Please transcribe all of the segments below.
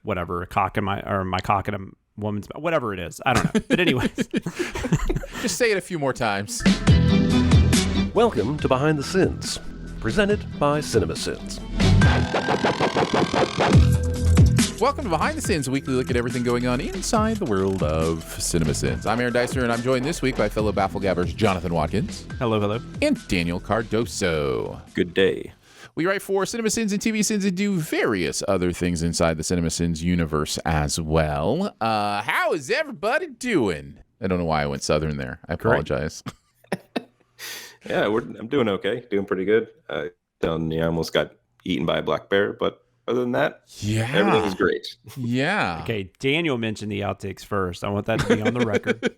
whatever, a cock in my cock in a woman's mouth, whatever it is. I don't know. But anyways. Just say it a few more times. Welcome to Behind the Sins, presented by CinemaSins. Welcome to Behind the Sins, a weekly look at everything going on inside the world of CinemaSins. I'm Aaron Deister, and I'm joined this week by fellow Bafflegabbers Jonathan Watkins. Hello. And Daniel Cardoso. Good day. We write for CinemaSins and TV Sins and do various other things inside the CinemaSins universe as well. How is everybody doing? I don't know why I went Southern there. I apologize. Yeah, I'm doing okay. Doing pretty good. I almost got eaten by a black bear, but other than that, everything is great. Yeah. Okay, Daniel mentioned the outtakes first. I want that to be on the record.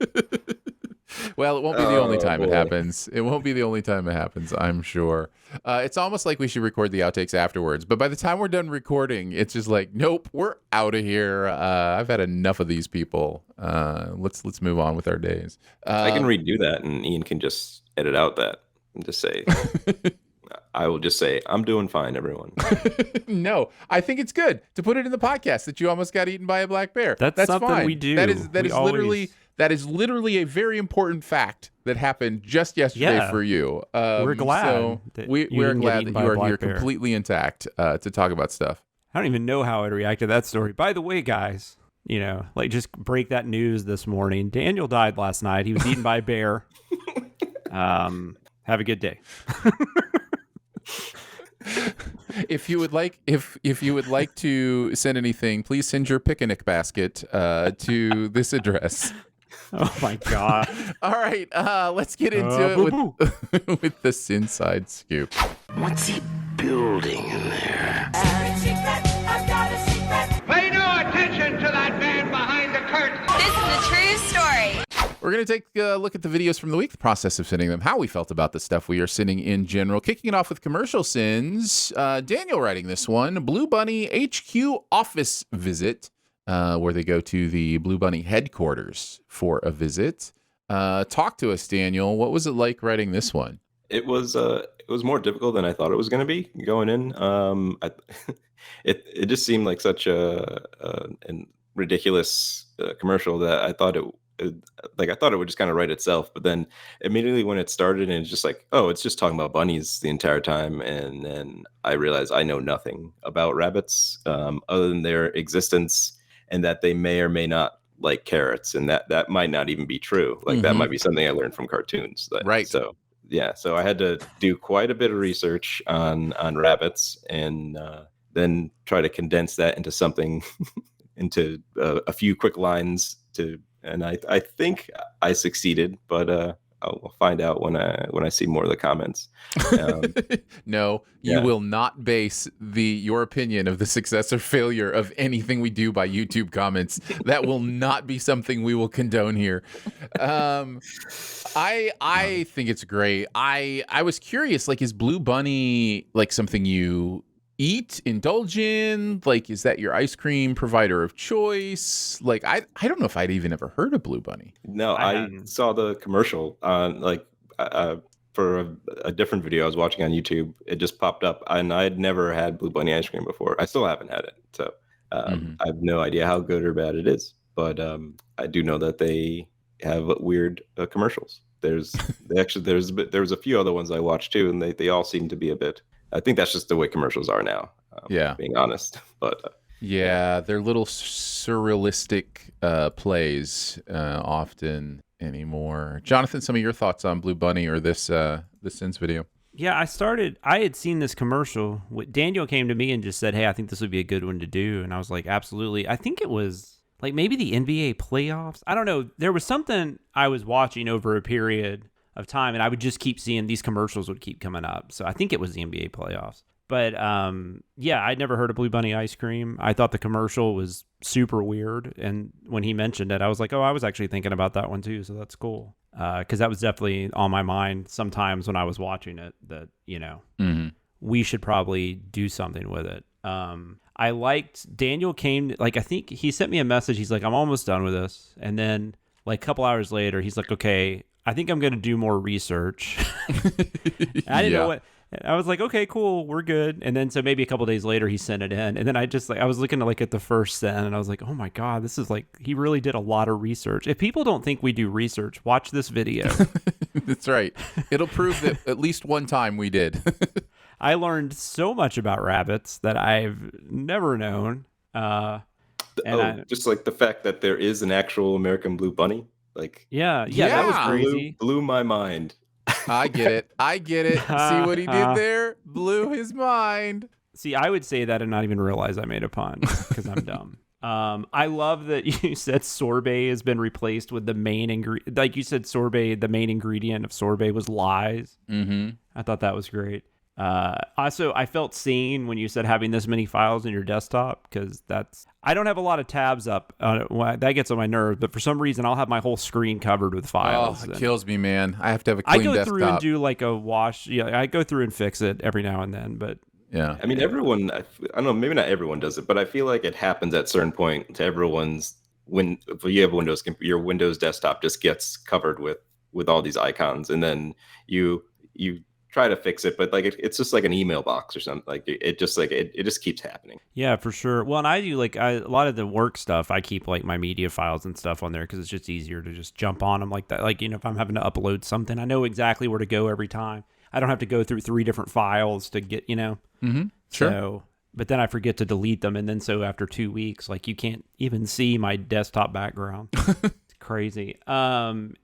Well, it won't be the only time it happens. It won't be the only time it happens, I'm sure. It's almost like we should record the outtakes afterwards. But by the time we're done recording, it's just like, nope, we're out of here. I've had enough of these people. Let's move on with our days. I can redo that, and Ian can just edit out that and just say, I will just say, I'm doing fine, everyone. No, I think it's good to put it in the podcast that you almost got eaten by a black bear. That's something fine. we do. That is literally a very important fact that happened just yesterday for you. We're glad. So we're glad that you are here completely intact to talk about stuff. I don't even know how I'd react to that story. By the way, guys, just break that news this morning. Daniel died last night. He was eaten by a bear. Have a good day. If you would like to send anything, please send your picnic basket to this address. Oh my God. All right, let's get into it with the SinSide Scoop. What's he building in there? I've got a secret. Pay no attention to that man behind the curtain. This is a true story. We're going to take a look at the videos from the week, the process of sending them, how we felt about the stuff we are sending in general. Kicking it off with commercial sins, Daniel writing this one, Blue Bunny HQ office visit, where they go to the Blue Bunny headquarters for a visit. Talk to us, Daniel. What was it like writing this one? It was more difficult than I thought it was going to be going in. It just seemed like such a ridiculous commercial that I thought it would just kind of write itself, but then immediately when it started and it's just like, oh, it's just talking about bunnies the entire time, and then I realized I know nothing about rabbits other than their existence and that they may or may not like carrots, and that might not even be true. Like that might be something I learned from cartoons. Right. So yeah, so I had to do quite a bit of research on rabbits, and then try to condense that into something into a few quick lines and I think I succeeded, but I'll find out when I see more of the comments. No, you will not base your opinion of the success or failure of anything we do by YouTube comments. That will not be something we will condone here. I think it's great. I was curious, like, is Blue Bunny like something you eat, indulge in? Like, is that your ice cream provider of choice? Like, I don't know if I'd even ever heard of Blue Bunny. No, I saw the commercial on for a different video I was watching on YouTube. It just popped up, and I had never had Blue Bunny ice cream before. I still haven't had it, so I have no idea how good or bad it is. But I do know that they have weird commercials. There was a few other ones I watched too, and they all seem to be a bit. I think that's just the way commercials are now. Being honest, but they're little surrealistic plays often anymore. Jonathan, some of your thoughts on Blue Bunny or this Sins video? Yeah, I had seen this commercial. Daniel came to me and just said, hey, I think this would be a good one to do. And I was like, absolutely. I think it was like maybe the NBA playoffs. I don't know. There was something I was watching over a period of time, and I would just keep seeing these commercials would keep coming up. So I think it was the NBA playoffs. But I'd never heard of Blue Bunny ice cream. I thought the commercial was super weird. And when he mentioned it, I was like, oh, I was actually thinking about that one too. So that's cool. Because that was definitely on my mind sometimes when I was watching it, that, we should probably do something with it. I liked Daniel came, like, I think he sent me a message. He's like, I'm almost done with this. And then like a couple hours later, he's like, okay, I think I'm going to do more research. I didn't know what, And I was like, okay, cool, we're good. And then so maybe a couple days later he sent it in, and then I just like I was looking at the first send, and I was like, oh my god, this is like he really did a lot of research. If people don't think we do research, watch this video. That's right. It'll prove that at least one time we did. I learned so much about rabbits that I've never known. Just like the fact that there is an actual American blue bunny. Like, yeah, that was crazy. Blew my mind. I get it. See what he did there? Blew his mind. See, I would say that and not even realize I made a pun because I'm dumb. I love that you said sorbet has been replaced with the main ingredient. Like you said, sorbet, the main ingredient of sorbet was lies. Mm-hmm. I thought that was great. Also, I felt seen when you said having this many files in your desktop, because I don't have a lot of tabs up. That gets on my nerves, but for some reason I'll have my whole screen covered with files. Oh, it kills me, man. I have to have a clean desktop. I go through and do like a wash. Yeah, I go through and fix it every now and then, but yeah. I mean, everyone, I don't know, maybe not everyone does it, but I feel like it happens at a certain point to everyone's, if you have Windows, your Windows desktop just gets covered with all these icons, and then you try to fix it, but like it's just like an email box or something. Like it just keeps happening. Yeah, for sure. Well, and I do a lot of the work stuff. I keep like my media files and stuff on there because it's just easier to just jump on them like that. Like, if I'm having to upload something, I know exactly where to go every time. I don't have to go through 3 different files to get, Mm-hmm. Sure. So, but then I forget to delete them, and then so after 2 weeks, like you can't even see my desktop background. It's crazy. And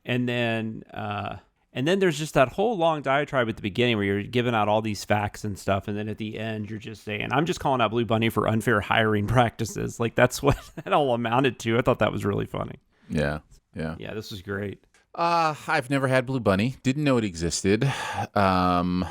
then there's just that whole long diatribe at the beginning where you're giving out all these facts and stuff. And then at the end, you're just saying, I'm just calling out Blue Bunny for unfair hiring practices. Like, that's what that all amounted to. I thought that was really funny. Yeah. Yeah, this was great. I've never had Blue Bunny. Didn't know it existed. I've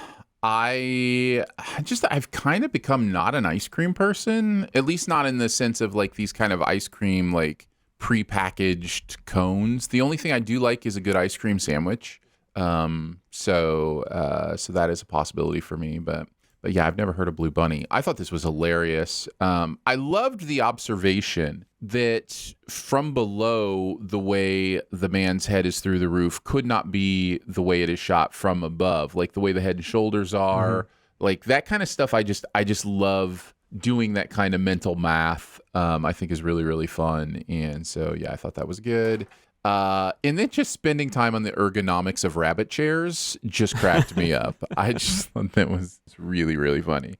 kind of become not an ice cream person, at least not in the sense of like these kind of ice cream, like prepackaged cones. The only thing I do like is a good ice cream sandwich. So that is a possibility for me, but yeah, I've never heard of Blue Bunny. I thought this was hilarious. I loved the observation that from below, the way the man's head is through the roof could not be the way it is shot from above, like the way the head and shoulders are, like that kind of stuff. I just love doing that kind of mental math. I think is really, really fun. And so, yeah, I thought that was good. And then just spending time on the ergonomics of rabbit chairs just cracked me up. I just thought that was really, really funny.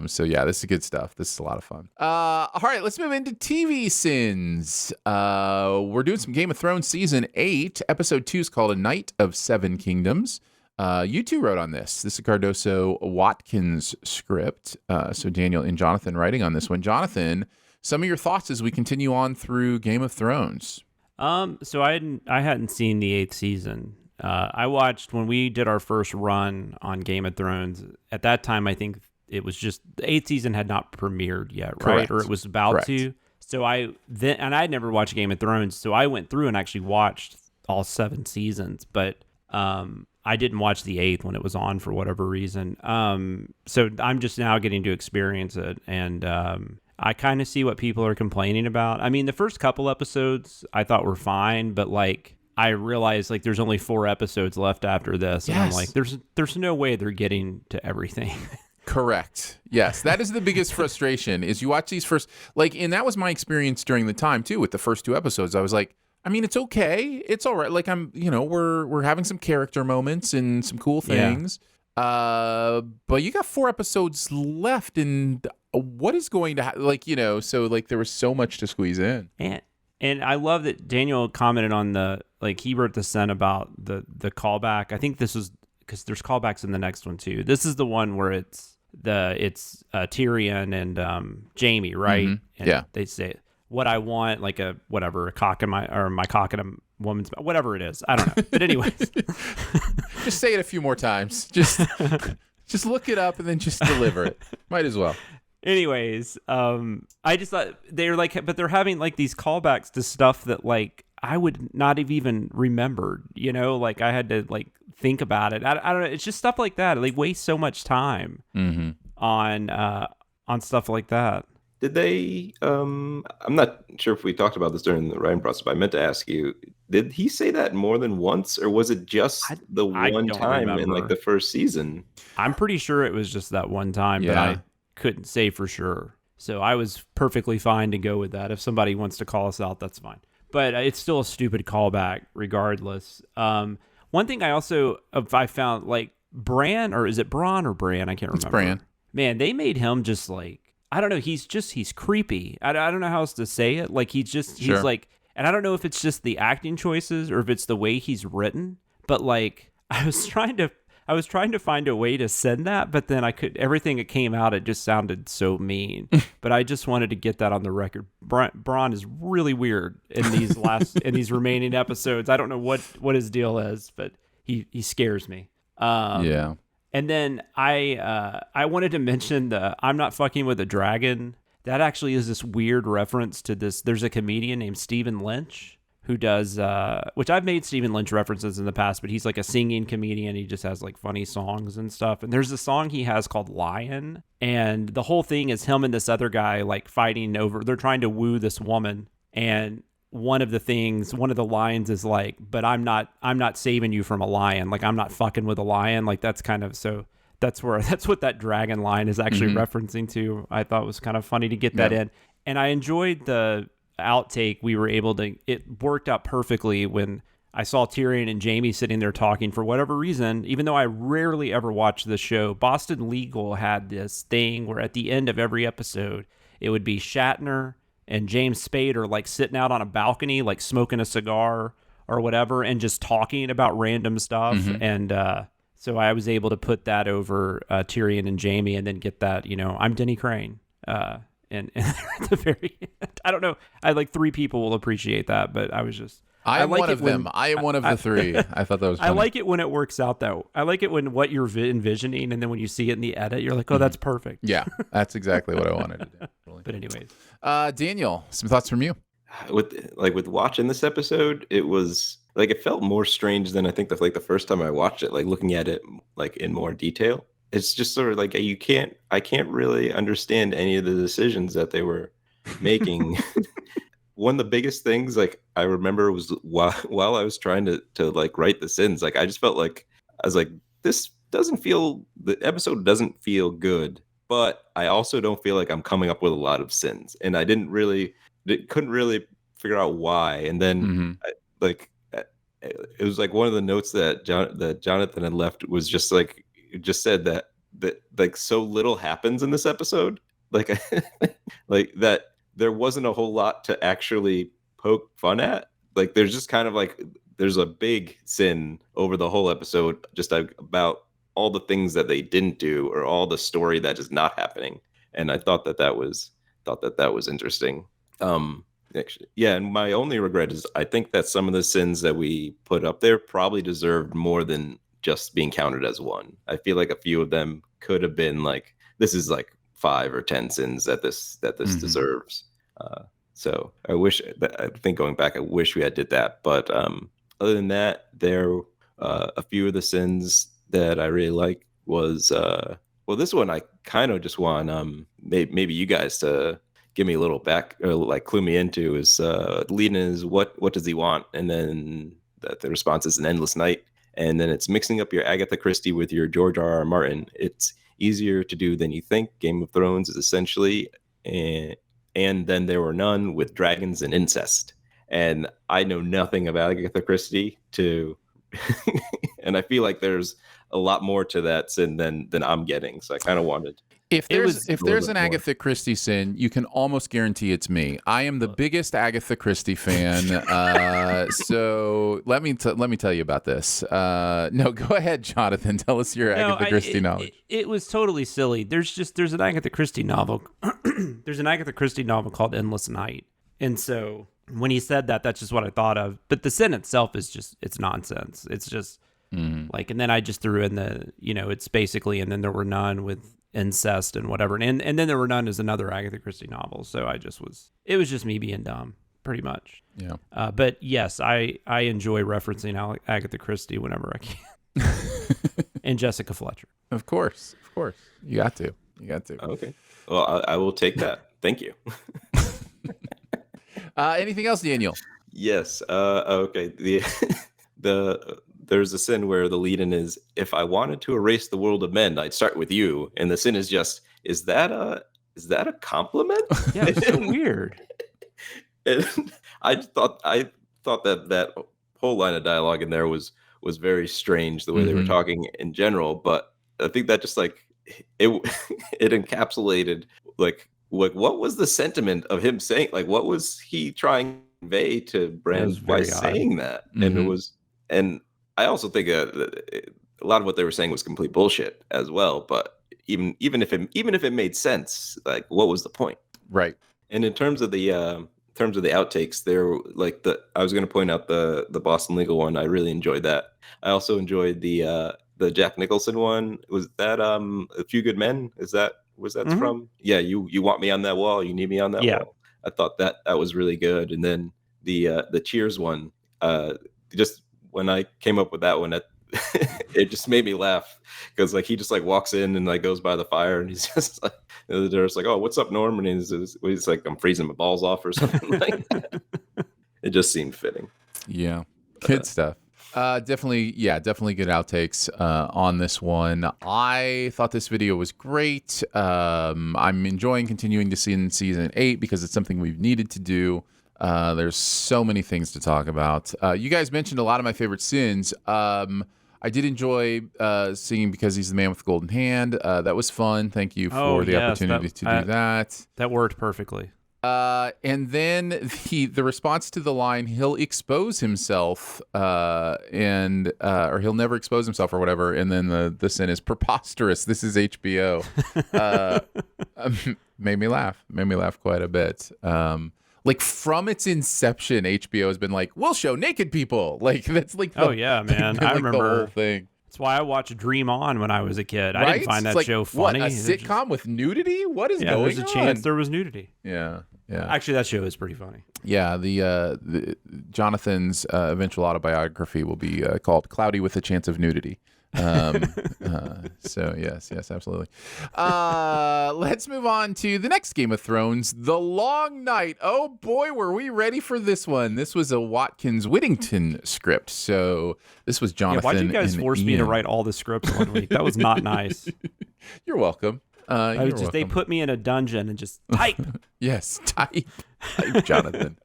So yeah, this is good stuff. This is a lot of fun. All right, let's move into TV sins. We're doing some Game of Thrones season 8. Episode 2 is called A Night of Seven Kingdoms. You two wrote on this. This is a Cardoso Watkins script. So Daniel and Jonathan writing on this one. Jonathan, some of your thoughts as we continue on through Game of Thrones. So I hadn't seen the 8th season. I watched when we did our first run on Game of Thrones. At that time, I think it was just the 8th season had not premiered yet, right? Correct. Or it was about to. So I'd never watched Game of Thrones, so I went through and actually watched all 7 seasons, but I didn't watch the 8th when it was on for whatever reason. So I'm just now getting to experience it, and I kind of see what people are complaining about. I mean, the first couple episodes I thought were fine, but like I realized like there's only 4 episodes left after this, and I'm like, there's no way they're getting to everything. Correct. Yes, that is the biggest frustration. Is you watch these first, like, and that was my experience during the time too with the first 2 episodes. I was like, I mean, it's okay, it's all right. Like we're having some character moments and some cool things. Yeah. But you got 4 episodes left, and what is going to happen? So like there was so much to squeeze in. And I love that Daniel commented on he wrote the sen about the callback. I think this was because there's callbacks in the next one too. This is the one where it's Tyrion and Jaime, right? Mm-hmm. And yeah. They say what I want, like a cock in my cock in a woman's mouth, whatever it is. I don't know. But anyways, just say it a few more times. Just look it up and then just deliver it. Might as well. Anyways, I just thought but they're having like these callbacks to stuff that like I would not have even remembered, like I had to like think about it. I don't know. It's just stuff like that. They waste so much time on stuff like that. Did they, I'm not sure if we talked about this during the writing process, but I meant to ask you, did he say that more than once, or was it just the I one don't time in remember. like the first season? I'm pretty sure it was just that one time, but I couldn't say for sure. So I was perfectly fine to go with that. If somebody wants to call us out, that's fine. But it's still a stupid callback regardless. One thing I found, like Bran, or is it Braun or Bran? I can't remember. It's Bran. Man, they made him just like, I don't know. He's creepy. I don't know how else to say it. Like he's like, and I don't know if it's just the acting choices or if it's the way he's written, but like I was trying to find a way to send that, but then everything that came out, it just sounded so mean. But I just wanted to get that on the record. Braun is really weird in these in these remaining episodes. I don't know what his deal is, but he scares me. Yeah. And then I wanted to mention the I'm not fucking with a dragon. That actually is this weird reference to this. There's a comedian named Stephen Lynch who does, which I've made Stephen Lynch references in the past, but he's like a singing comedian. He just has like funny songs and stuff. And there's a song he has called Lion. And the whole thing is him and this other guy like fighting over, they're trying to woo this woman. And one of the lines is like, but I'm not saving you from a lion. Like I'm not fucking with a lion. Like that's kind of, so that's what that dragon line is actually referencing to. I thought it was kind of funny to get that in. And I enjoyed the outtake. It worked out perfectly when I saw Tyrion and Jaime sitting there talking. For whatever reason, even though I rarely ever watch the show, Boston Legal had this thing where at the end of every episode, it would be Shatner and James Spader like sitting out on a balcony, like smoking a cigar or whatever, and just talking about random stuff. And so I was able to put that over Tyrion and Jaime, and then get that, I'm Denny Crane. And at the very end, I don't know. I like 3 people will appreciate that, but I was just. I am one of them. I am one of the 3. I thought that was funny. I like it when it works out, though. I like it when what you're envisioning, and then when you see it in the edit, you're like, oh, that's perfect. Yeah, that's exactly what I wanted to do. But anyways. Daniel, some thoughts from you? With watching this episode, it was like it felt more strange than I think the first time I watched it, like looking at it like in more detail. It's just sort of like I can't really understand any of the decisions that they were making. One of the biggest things like I remember was while I was trying to like write the sins, like I just felt like I was like, the episode doesn't feel good, but I also don't feel like I'm coming up with a lot of sins, and I couldn't really figure out why. And then it was like one of the notes that Jonathan had left was just like, just said that like so little happens in this episode, like like that there wasn't a whole lot to actually poke fun at. Like there's just kind of like there's a big sin over the whole episode, just like about all the things that they didn't do or all the story that is not happening. And I thought that was interesting. Actually, yeah, and my only regret is I think that some of the sins that we put up there probably deserved more than just being counted as one. I feel like a few of them could have been like, this is like 5 or 10 sins that this deserves. So I think going back, I wish we had did that. But other than that, there a few of the sins that I really like was this one I kind of just want maybe you guys to give me a little back or like clue me into is leading is what does he want, and then the response is an endless night. And then it's mixing up your Agatha Christie with your George R.R. Martin. It's easier to do than you think. Game of Thrones is essentially, and then there were none with dragons and incest. And I know nothing about Agatha Christie and I feel like there's a lot more to that sin than I'm getting. So I kind of wanted. If there's an Agatha Christie sin, you can almost guarantee it's me. I am the biggest Agatha Christie fan. So let me tell you about this. No, go ahead, Jonathan. Tell us your Agatha Christie knowledge. It was totally silly. There's an Agatha Christie novel. There's an Agatha Christie novel called Endless Night, and so when he said that, that's just what I thought of. But the sin itself is it's nonsense. It's just like, and then I just threw in it's basically, and then there were none with incest and whatever, and then there were none is another Agatha Christie novel. So it was just me being dumb, pretty much. Yeah. But yes, I enjoy referencing Agatha Christie whenever I can, and Jessica Fletcher. Of course, you got to. Okay. Well, I will take that. Thank you. Anything else, Daniel? Yes. Okay. There's a sin where the lead-in is, if I wanted to erase the world of men, I'd start with you. And the sin is just, is that a compliment? Yeah, it's so weird. And I thought that whole line of dialogue in there was very strange, the way they were talking in general. But I think that just like it it encapsulated like what was the sentiment of him saying, like what was he trying to convey to Brand by very odd. saying that? And it was, and I also think a lot of what they were saying was complete bullshit as well. But even if it made sense, like what was the point? Right. And in terms of the outtakes, there like I was going to point out the Boston Legal one. I really enjoyed that. I also enjoyed the Jack Nicholson one. Was that A Few Good Men? Was that from? Yeah, you want me on that wall? You need me on that wall? I thought that was really good. And then the Cheers one, just when I came up with that one, it just made me laugh because like he just like walks in and like goes by the fire and he's just like, they're just like, oh, what's up, Norm? And he's like, I'm freezing my balls off or something like that. It just seemed fitting. Yeah, good stuff. Definitely good outtakes on this one. I thought this video was great. I'm enjoying continuing to see in season 8 because it's something we've needed to do. There's so many things to talk about. You guys mentioned a lot of my favorite sins. I did enjoy singing Because He's the Man with the Golden Hand. That was fun. Thank you for the opportunity to do that. That worked perfectly. And then the response to the line, he'll expose himself, or he'll never expose himself or whatever. And then the sin is preposterous. This is HBO. Made me laugh quite a bit. Like from its inception, HBO has been like, we'll show naked people. Like that's like, oh yeah, man. I remember the whole thing. That's why I watched Dream On when I was a kid. Right? I didn't find that like, show funny. What, a sitcom with nudity? What is going on? There's a chance there was nudity. Yeah. Actually, that show is pretty funny. Yeah, the Jonathan's eventual autobiography will be called "Cloudy with a Chance of Nudity." So yes, absolutely. Let's move on to the next Game of Thrones, The Long Night. Oh boy, were we ready for this one? This was a Watkins Whittington script. So this was Jonathan. Why'd you guys force me to write all the scripts one week? That was not nice. You're welcome. They put me in a dungeon and just type. Yes, type, Jonathan.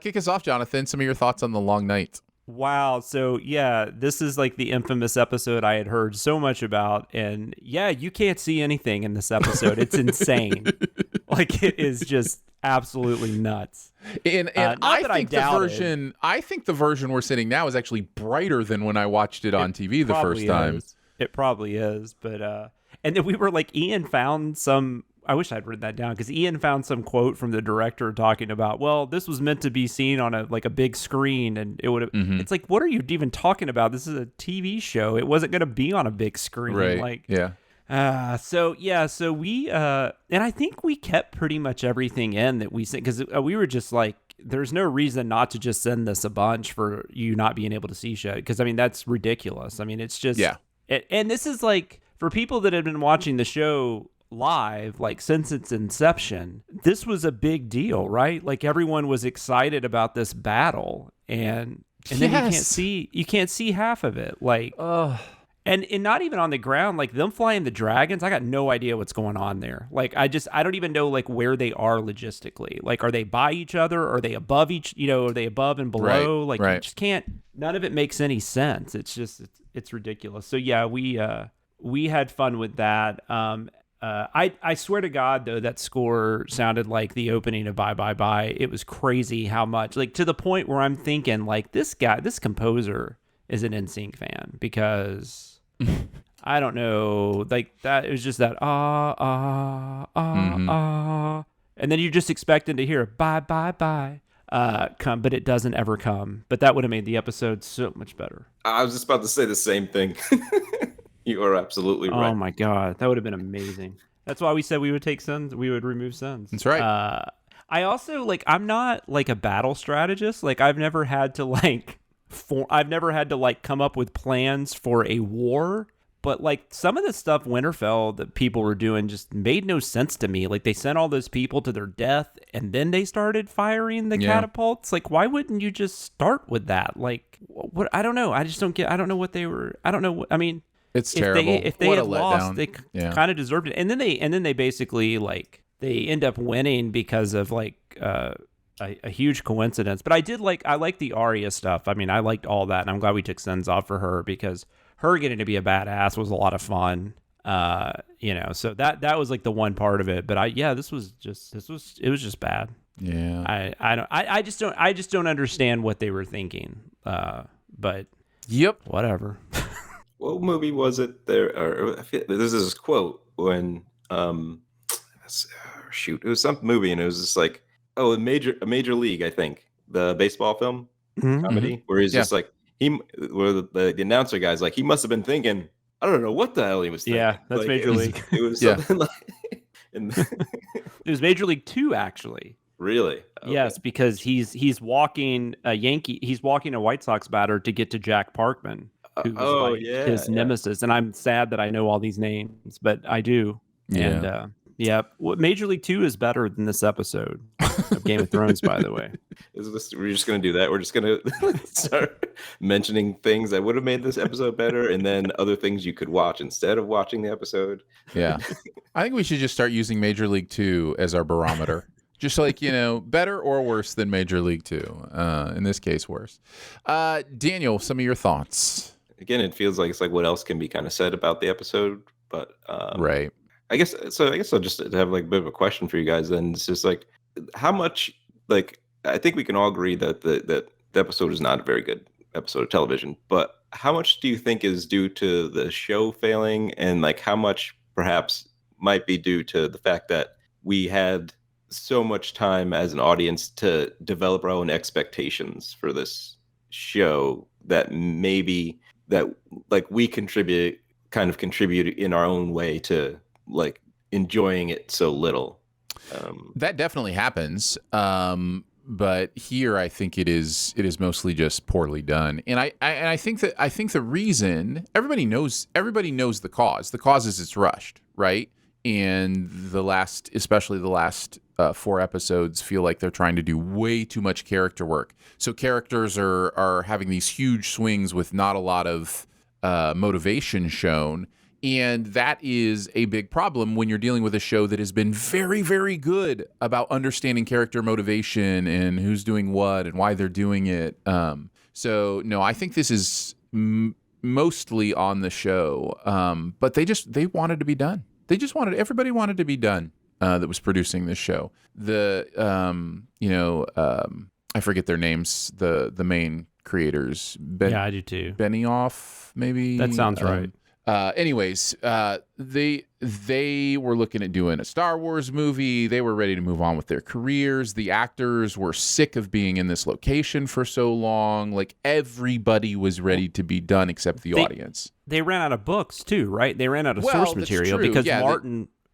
Kick us off, Jonathan. Some of your thoughts on The Long Night. Wow. So yeah, this is like the infamous episode I had heard so much about. And yeah, you can't see anything in this episode. It's insane. Like it is just absolutely nuts. And I think the version we're sitting now is actually brighter than when I watched it on TV the first time. It probably is. But and then we were like, Ian found some, I wish I'd written that down, because Ian found some quote from the director talking about, well, this was meant to be seen on a big screen, and it would have. It's like, what are you even talking about? This is a TV show. It wasn't going to be on a big screen. Right. Like, yeah. So we and I think we kept pretty much everything in that we sent, because we were just like, there's no reason not to just send this a bunch for you not being able to see shit, because I mean that's ridiculous. I mean it's just and this is like, for people that have been watching the show live, like since its inception, this was a big deal, right? Like everyone was excited about this battle, and then you can't see half of it, like and not even on the ground, like them flying the dragons. I got no idea what's going on there. Like I don't even know like where they are logistically. Like are they by each other? Are they above are they above and below? You just can't. None of it makes any sense. It's just it's ridiculous. So yeah, we had fun with that. I swear to God, though, that score sounded like the opening of Bye Bye Bye. It was crazy how much, like to the point where I'm thinking, like this composer is an NSYNC fan, because I don't know, like that. It was just that and then you're just expecting to hear Bye Bye Bye come, but it doesn't ever come. But that would have made the episode so much better. I was just about to say the same thing. You are absolutely right. Oh my God, that would have been amazing. That's why we said we would take sins. We would remove sins. That's right. I also I'm not like a battle strategist. Like I've never had to come up with plans for a war. But like some of the stuff Winterfell that people were doing just made no sense to me. Like they sent all those people to their death and then they started firing the catapults. Like why wouldn't you just start with that? Like what? I don't know. I just don't get. I don't know what they were. I don't know. I mean, it's terrible. If they what had a lost, letdown. they kind of deserved it. And then they basically like they end up winning because of like a huge coincidence. But I like the Arya stuff. I mean, I liked all that, and I'm glad we took Sins off for her because her getting to be a badass was a lot of fun. So that was like the one part of it. But it was just bad. Yeah. I just don't understand what they were thinking. But whatever. What movie was it there? Or this is a quote when it was some movie and it was just like, a major league, I think, the baseball film comedy where he's just like where the announcer guy's like, he must have been thinking, I don't know what the hell he was thinking. Yeah, that's like, Major League. It was something like it was Major League 2 actually. Really? Okay. Yes, because he's walking a White Sox batter to get to Jack Parkman, who's his nemesis. And I'm sad that I know all these names, but I do. Yeah. And Major League 2 is better than this episode of Game of Thrones, by the way. We're just going to do that. We're just going to start mentioning things that would have made this episode better and then other things you could watch instead of watching the episode. Yeah. I think we should just start using Major League 2 as our barometer. Just like, better or worse than Major League 2. In this case, worse. Daniel, some of your thoughts. Again, it feels like it's like what else can be kind of said about the episode. But right. I guess I'll just have like a bit of a question for you guys then. It's just like how much, like, I think we can all agree that the episode is not a very good episode of television, but how much do you think is due to the show failing and like how much perhaps might be due to the fact that we had so much time as an audience to develop our own expectations for this show that maybe that like we contribute in our own way to like enjoying it so little. That definitely happens. But here I think it is mostly just poorly done. And I think the reason everybody knows the cause. The cause is it's rushed, right? And especially the last 4 episodes feel like they're trying to do way too much character work. So characters are having these huge swings with not a lot of motivation shown. And that is a big problem when you're dealing with a show that has been very, very good about understanding character motivation and who's doing what and why they're doing it. So, no, I think this is mostly on the show. But they wanted to be done. Everybody wanted to be done that was producing this show. I forget their names, the main creators. I do too. Benioff, maybe? That sounds right. Anyways, they were looking at doing a Star Wars movie. They were ready to move on with their careers. The actors were sick of being in this location for so long. Like everybody was ready to be done except the audience. They ran out of books too, right? They ran out of source material because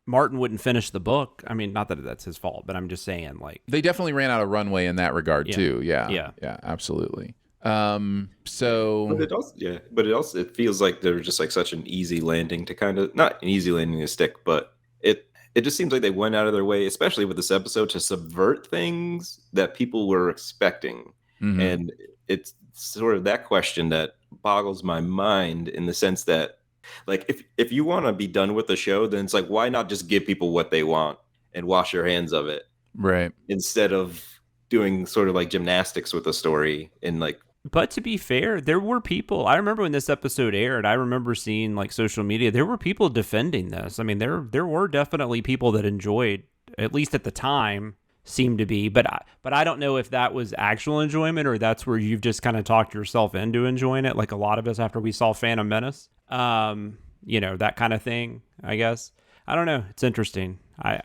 Martin wouldn't finish the book. I mean, not that that's his fault, but I'm just saying like they definitely ran out of runway in that regard too. Yeah, absolutely. But it also feels like there was just like such an easy landing to kind of not an easy landing to stick, but it just seems like they went out of their way, especially with this episode, to subvert things that people were expecting. Mm-hmm. And it's sort of that question that boggles my mind in the sense that like if you want to be done with the show, then it's like why not just give people what they want and wash your hands of it, right? Instead of doing sort of like gymnastics with the story and like. But to be fair, there were people, I remember when this episode aired, I remember seeing like social media, there were people defending this. I mean, there were definitely people that enjoyed, at least at the time, seemed to be. But I don't know if that was actual enjoyment or that's where you've just kind of talked yourself into enjoying it. Like a lot of us after we saw Phantom Menace, that kind of thing, I guess. I don't know. It's interesting. I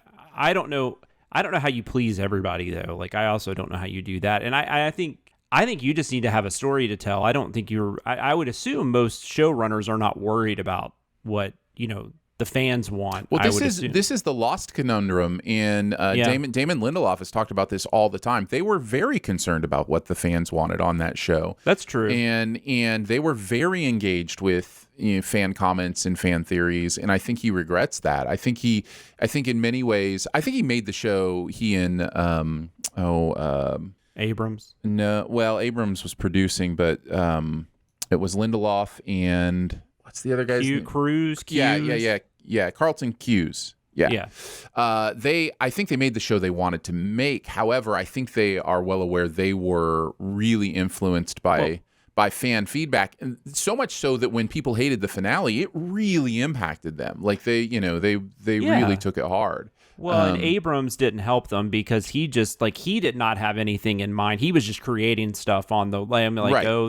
don't know. I don't know how you please everybody though. Like I also don't know how you do that. And I think you just need to have a story to tell. I don't think I would assume most showrunners are not worried about what, the the fans want. Well, I would assume. this is the Lost conundrum, and Damon Lindelof has talked about this all the time. They were very concerned about what the fans wanted on that show. That's true. And they were very engaged with fan comments and fan theories, and I think he regrets that. I think in many ways, I think he made the show. He and Abrams. No, well, Abrams was producing, but it was Lindelof and what's the other guy's name? Cruise. Yeah. Carlton Cuse. Yeah. Yeah. I think they made the show they wanted to make. However, I think they are well aware they were really influenced by fan feedback, and so much so that when people hated the finale, it really impacted them. Like they really took it hard. Well, and Abrams didn't help them because he did not have anything in mind. He was just creating stuff on the lamb,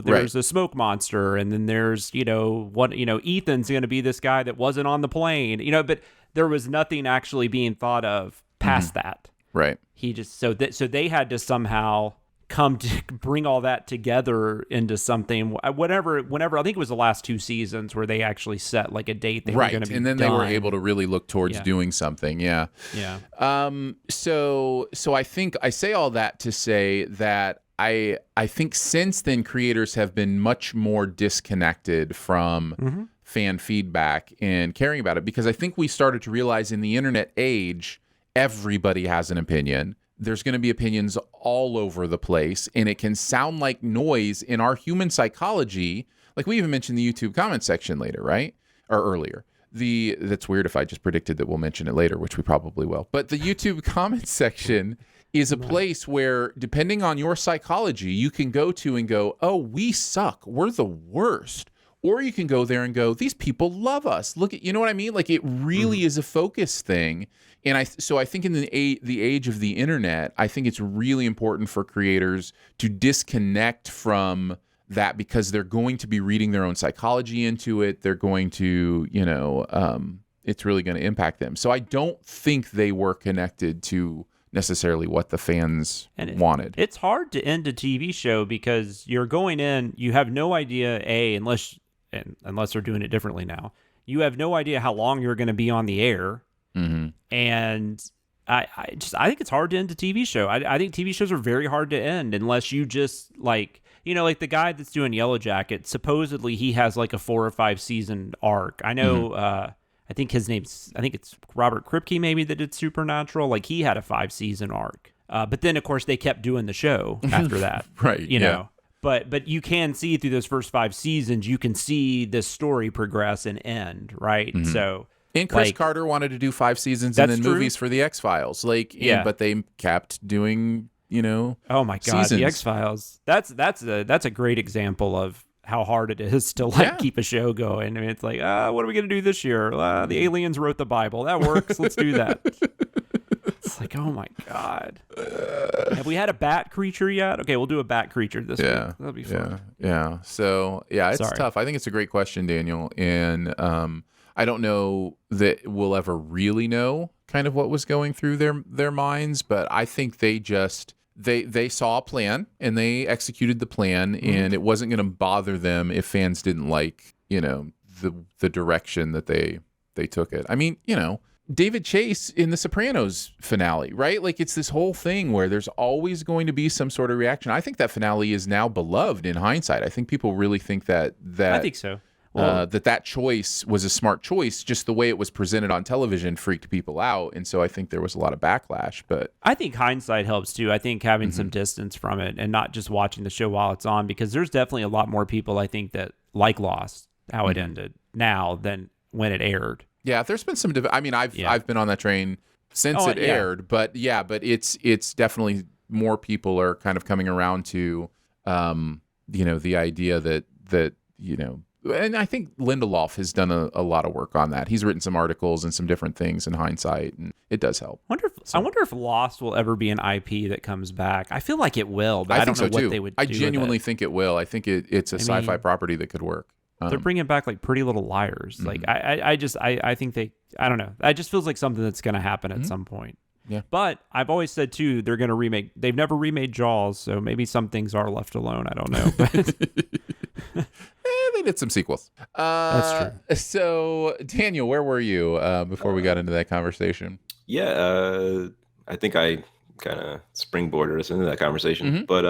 there's a smoke monster, and then there's Ethan's going to be this guy that wasn't on the plane, but there was nothing actually being thought of past that. Right. He just so they had to somehow come to bring all that together into something. Whenever I think it was the last 2 seasons where they actually set like a date they were going to be and then done. they were able to really look towards doing something. Yeah. So I think I say all that to say that I think since then creators have been much more disconnected from fan feedback and caring about it, because I think we started to realize in the internet age, everybody has an opinion. There's going to be opinions all over the place, and it can sound like noise in our human psychology. Like we even mentioned the YouTube comment section later, right? Or earlier. That's weird if I just predicted that we'll mention it later, which we probably will. But the YouTube comment section is a place where, depending on your psychology, you can go to and go, oh, we suck. We're the worst. Or you can go there and go, these people love us. Look at, you know what I mean? Like it really is a focus thing. And I think in the age of the internet, I think it's really important for creators to disconnect from that, because they're going to be reading their own psychology into it. They're going to, it's really going to impact them. So I don't think they were connected to necessarily what the fans wanted. It's hard to end a TV show because you're going in, you have no idea, unless they're doing it differently now, you have no idea how long you're going to be on the air. Mm-hmm. And I think it's hard to end a TV show. I think TV shows are very hard to end unless you just like the guy that's doing Yellow Jacket, supposedly he has like a 4 or 5 season arc. I know, I think it's Robert Kripke maybe that did Supernatural. Like he had a 5 season arc. But then of course they kept doing the show after that. Right. You know. But you can see through those first 5 seasons, you can see this story progress and end, right? Mm-hmm. So, and Chris Carter wanted to do 5 seasons and then movies for the X-Files, but they kept doing, oh my god, seasons. The X-Files. That's a great example of how hard it is to keep a show going. I mean, it's like, what are we gonna do this year? The aliens wrote the Bible. That works. Let's do that. It's like, oh my god. Have we had a bat creature yet? Okay, we'll do a bat creature this week. That'll be fun. Yeah. So it's tough. I think it's a great question, Daniel. And I don't know that we'll ever really know kind of what was going through their minds, but I think they just they saw a plan and they executed the plan, and it wasn't going to bother them if fans didn't like, the direction that they took it. I mean, David Chase in The Sopranos finale, right? Like it's this whole thing where there's always going to be some sort of reaction. I think that finale is now beloved in hindsight. I think people really think that I think so. Well, that choice was a smart choice. Just the way it was presented on television freaked people out, and so I think there was a lot of backlash. But I think hindsight helps too. I think having some distance from it and not just watching the show while it's on, because there's definitely a lot more people I think that like Lost how it ended now than when it aired. Yeah, there's been some. I mean, I've been on that train since it aired, but it's definitely more people are kind of coming around to, the idea that. And I think Lindelof has done a lot of work on that. He's written some articles and some different things in hindsight, and it does help. I wonder if Lost will ever be an IP that comes back. I feel like it will, but I don't know what they would do. I genuinely think it will. I think it's a sci-fi property that could work. They're bringing back like Pretty Little Liars. Like I think I don't know. It just feels like something that's going to happen at some point. Yeah. But I've always said too, they're going to remake. They've never remade Jaws, so maybe some things are left alone. I don't know. But needed some sequels. That's true. So, Daniel, where were you before we got into that conversation? Yeah, I think I kind of springboarded us into that conversation. But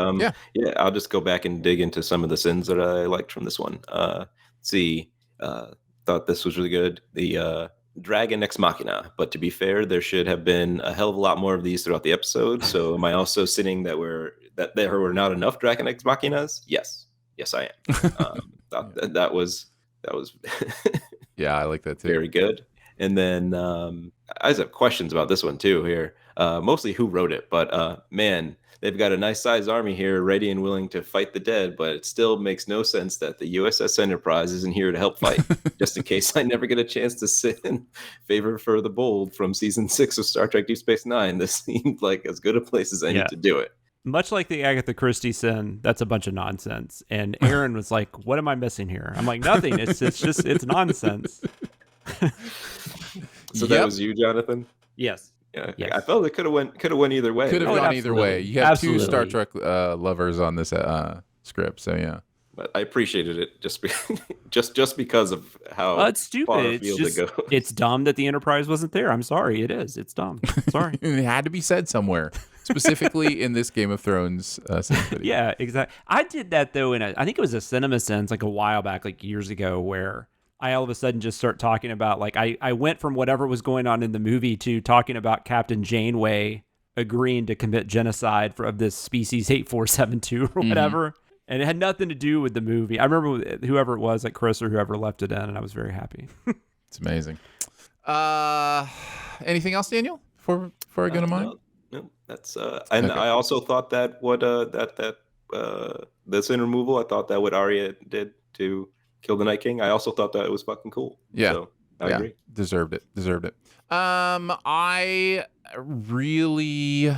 yeah, I'll just go back and dig into some of the sins that I liked from this one. Let's see, thought this was really good. The Dragon Ex Machina. But to be fair, there should have been a hell of a lot more of these throughout the episode. So am I also sitting that there were not enough Dragon Ex Machinas? Yes, I am. That was Yeah, I like that too. very good. And then I just have questions about this one too here. Mostly who wrote it, but man, they've got a nice sized army here ready and willing to fight the dead, but it still makes no sense that the USS Enterprise isn't here to help fight. Just in case I never get a chance to sit in favor for the bold from season 6 of Star Trek Deep Space Nine, this seemed like as good a place as any to do it. Much like the Agatha Christie sin, that's a bunch of nonsense. And Aaron was like, what am I missing here? I'm like, nothing. It's nonsense. So that was you, Jonathan? Yes. Yeah, Yes. I felt it could have went either way. Could have gone either way. You have two Absolutely. Star Trek lovers on this script, so yeah. But I appreciated it just because of how Well, it's far stupid. afield it goes. It's dumb that the Enterprise wasn't there. I'm sorry. It is. It's dumb. Sorry. It had to be said somewhere, specifically in this Game of Thrones video. Yeah, exactly. I did that though I think it was a CinemaSins like a while back, like years ago, where I all of a sudden just start talking about like I went from whatever was going on in the movie to talking about Captain Janeway agreeing to commit genocide of this species 8472 or whatever. And it had nothing to do with the movie. I remember whoever it was, like Chris or whoever left it in, and I was very happy. It's amazing. Anything else, Daniel? Before I go to mine? No, that's and Okay. I also thought that what the sin removal, I thought that what Arya did to kill the Night King, I also thought that it was fucking cool. Yeah. So I agree. Deserved it. I really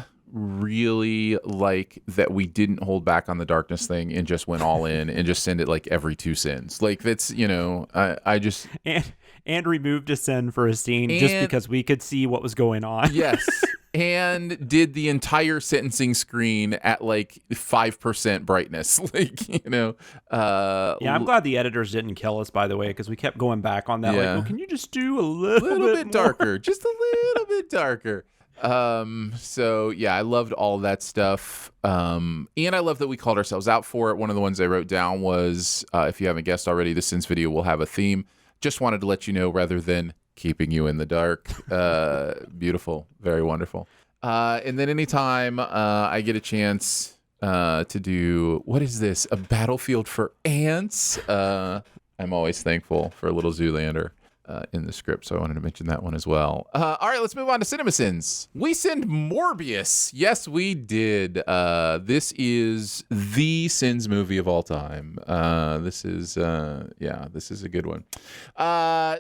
like that we didn't hold back on the darkness thing and just went all in and just send it like every 2 sins. Like that's, I just and removed a sin for a scene just because we could see what was going on. yes. And did the entire sentencing screen at like 5% brightness. Like, Yeah, I'm glad the editors didn't kill us, by the way, because we kept going back on that. Yeah. Like, well, can you just do a little bit more? darker, just a little bit darker. So yeah, I loved all that stuff. And I love that we called ourselves out for it. One of the ones I wrote down was, if you haven't guessed already, the Sins video will have a theme. Just wanted to let you know rather than keeping you in the dark. Beautiful. Very wonderful. And then anytime, I get a chance, to do, what is this? A battlefield for ants. I'm always thankful for a little Zoolander. In the script, so I wanted to mention that one as well. All right, let's move on to CinemaSins. We send Morbius. Yes, we did. This is the Sins movie of all time. This is a good one.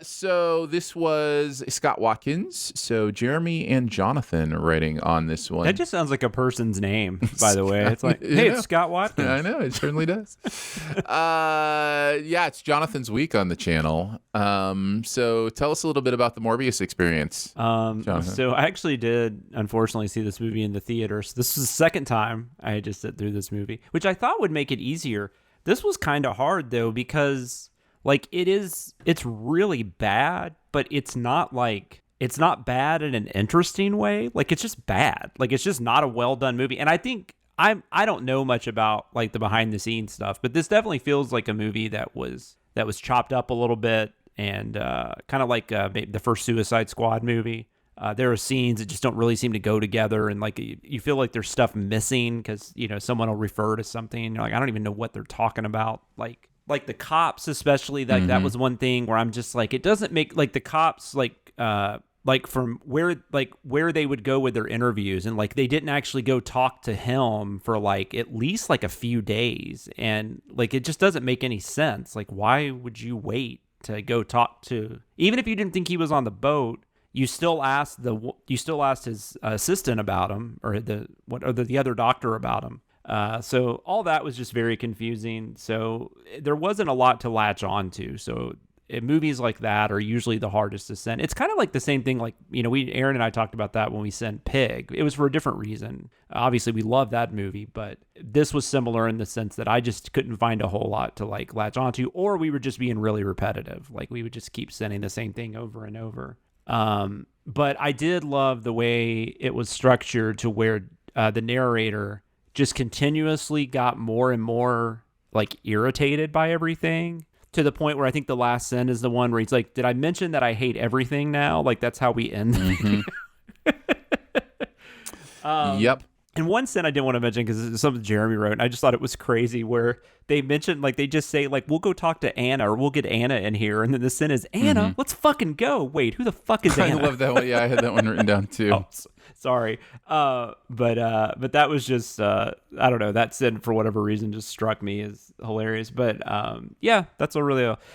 So this was Scott Watkins. So Jeremy and Jonathan are writing on this one. That just sounds like a person's name, by the way. It's like, hey, it's Scott Watkins. I know, it certainly does. Yeah, it's Jonathan's week on the channel. So tell us a little bit about the Morbius experience. So I actually did, unfortunately, see this movie in the theater. So this was the second time I had to sit through this movie, which I thought would make it easier. This was kind of hard though, because like it's really bad, but it's not bad in an interesting way. Like it's just bad. Like it's just not a well done movie. And I think I don't know much about like the behind the scenes stuff, but this definitely feels like a movie that was chopped up a little bit. And kind of like the first Suicide Squad movie. There are scenes that just don't really seem to go together, and like you feel like there's stuff missing because someone will refer to something. You're like, I don't even know what they're talking about. Like the cops, especially. That was one thing where I'm just like, it doesn't make like the cops like from where they would go with their interviews, and like they didn't actually go talk to him for like at least like a few days, and like it just doesn't make any sense. Like why would you wait to go talk to, even if you didn't think he was on the boat, you still asked his assistant about him, or the other doctor about him. So all that was just very confusing. So there wasn't a lot to latch on to. So movies like that are usually the hardest to send. It's kind of like the same thing. Like, Aaron and I talked about that when we sent Pig. It was for a different reason. Obviously, we love that movie, but this was similar in the sense that I just couldn't find a whole lot to like latch onto, or we were just being really repetitive. Like we would just keep sending the same thing over and over. But I did love the way it was structured to where the narrator just continuously got more and more like irritated by everything, to the point where I think the last sin is the one where he's like, did I mention that I hate everything now? Like that's how we end. Yep. And one sin I didn't want to mention because it's something Jeremy wrote, and I just thought it was crazy, where they mentioned, like, they just say, like, we'll go talk to Anna, or we'll get Anna in here, and then the sin is, Anna, let's fucking go. Wait, who the fuck is Anna? I love that one. Yeah, I had that one written down too. Oh, sorry. But that was just, I don't know, that sin for whatever reason just struck me as hilarious. But yeah, that's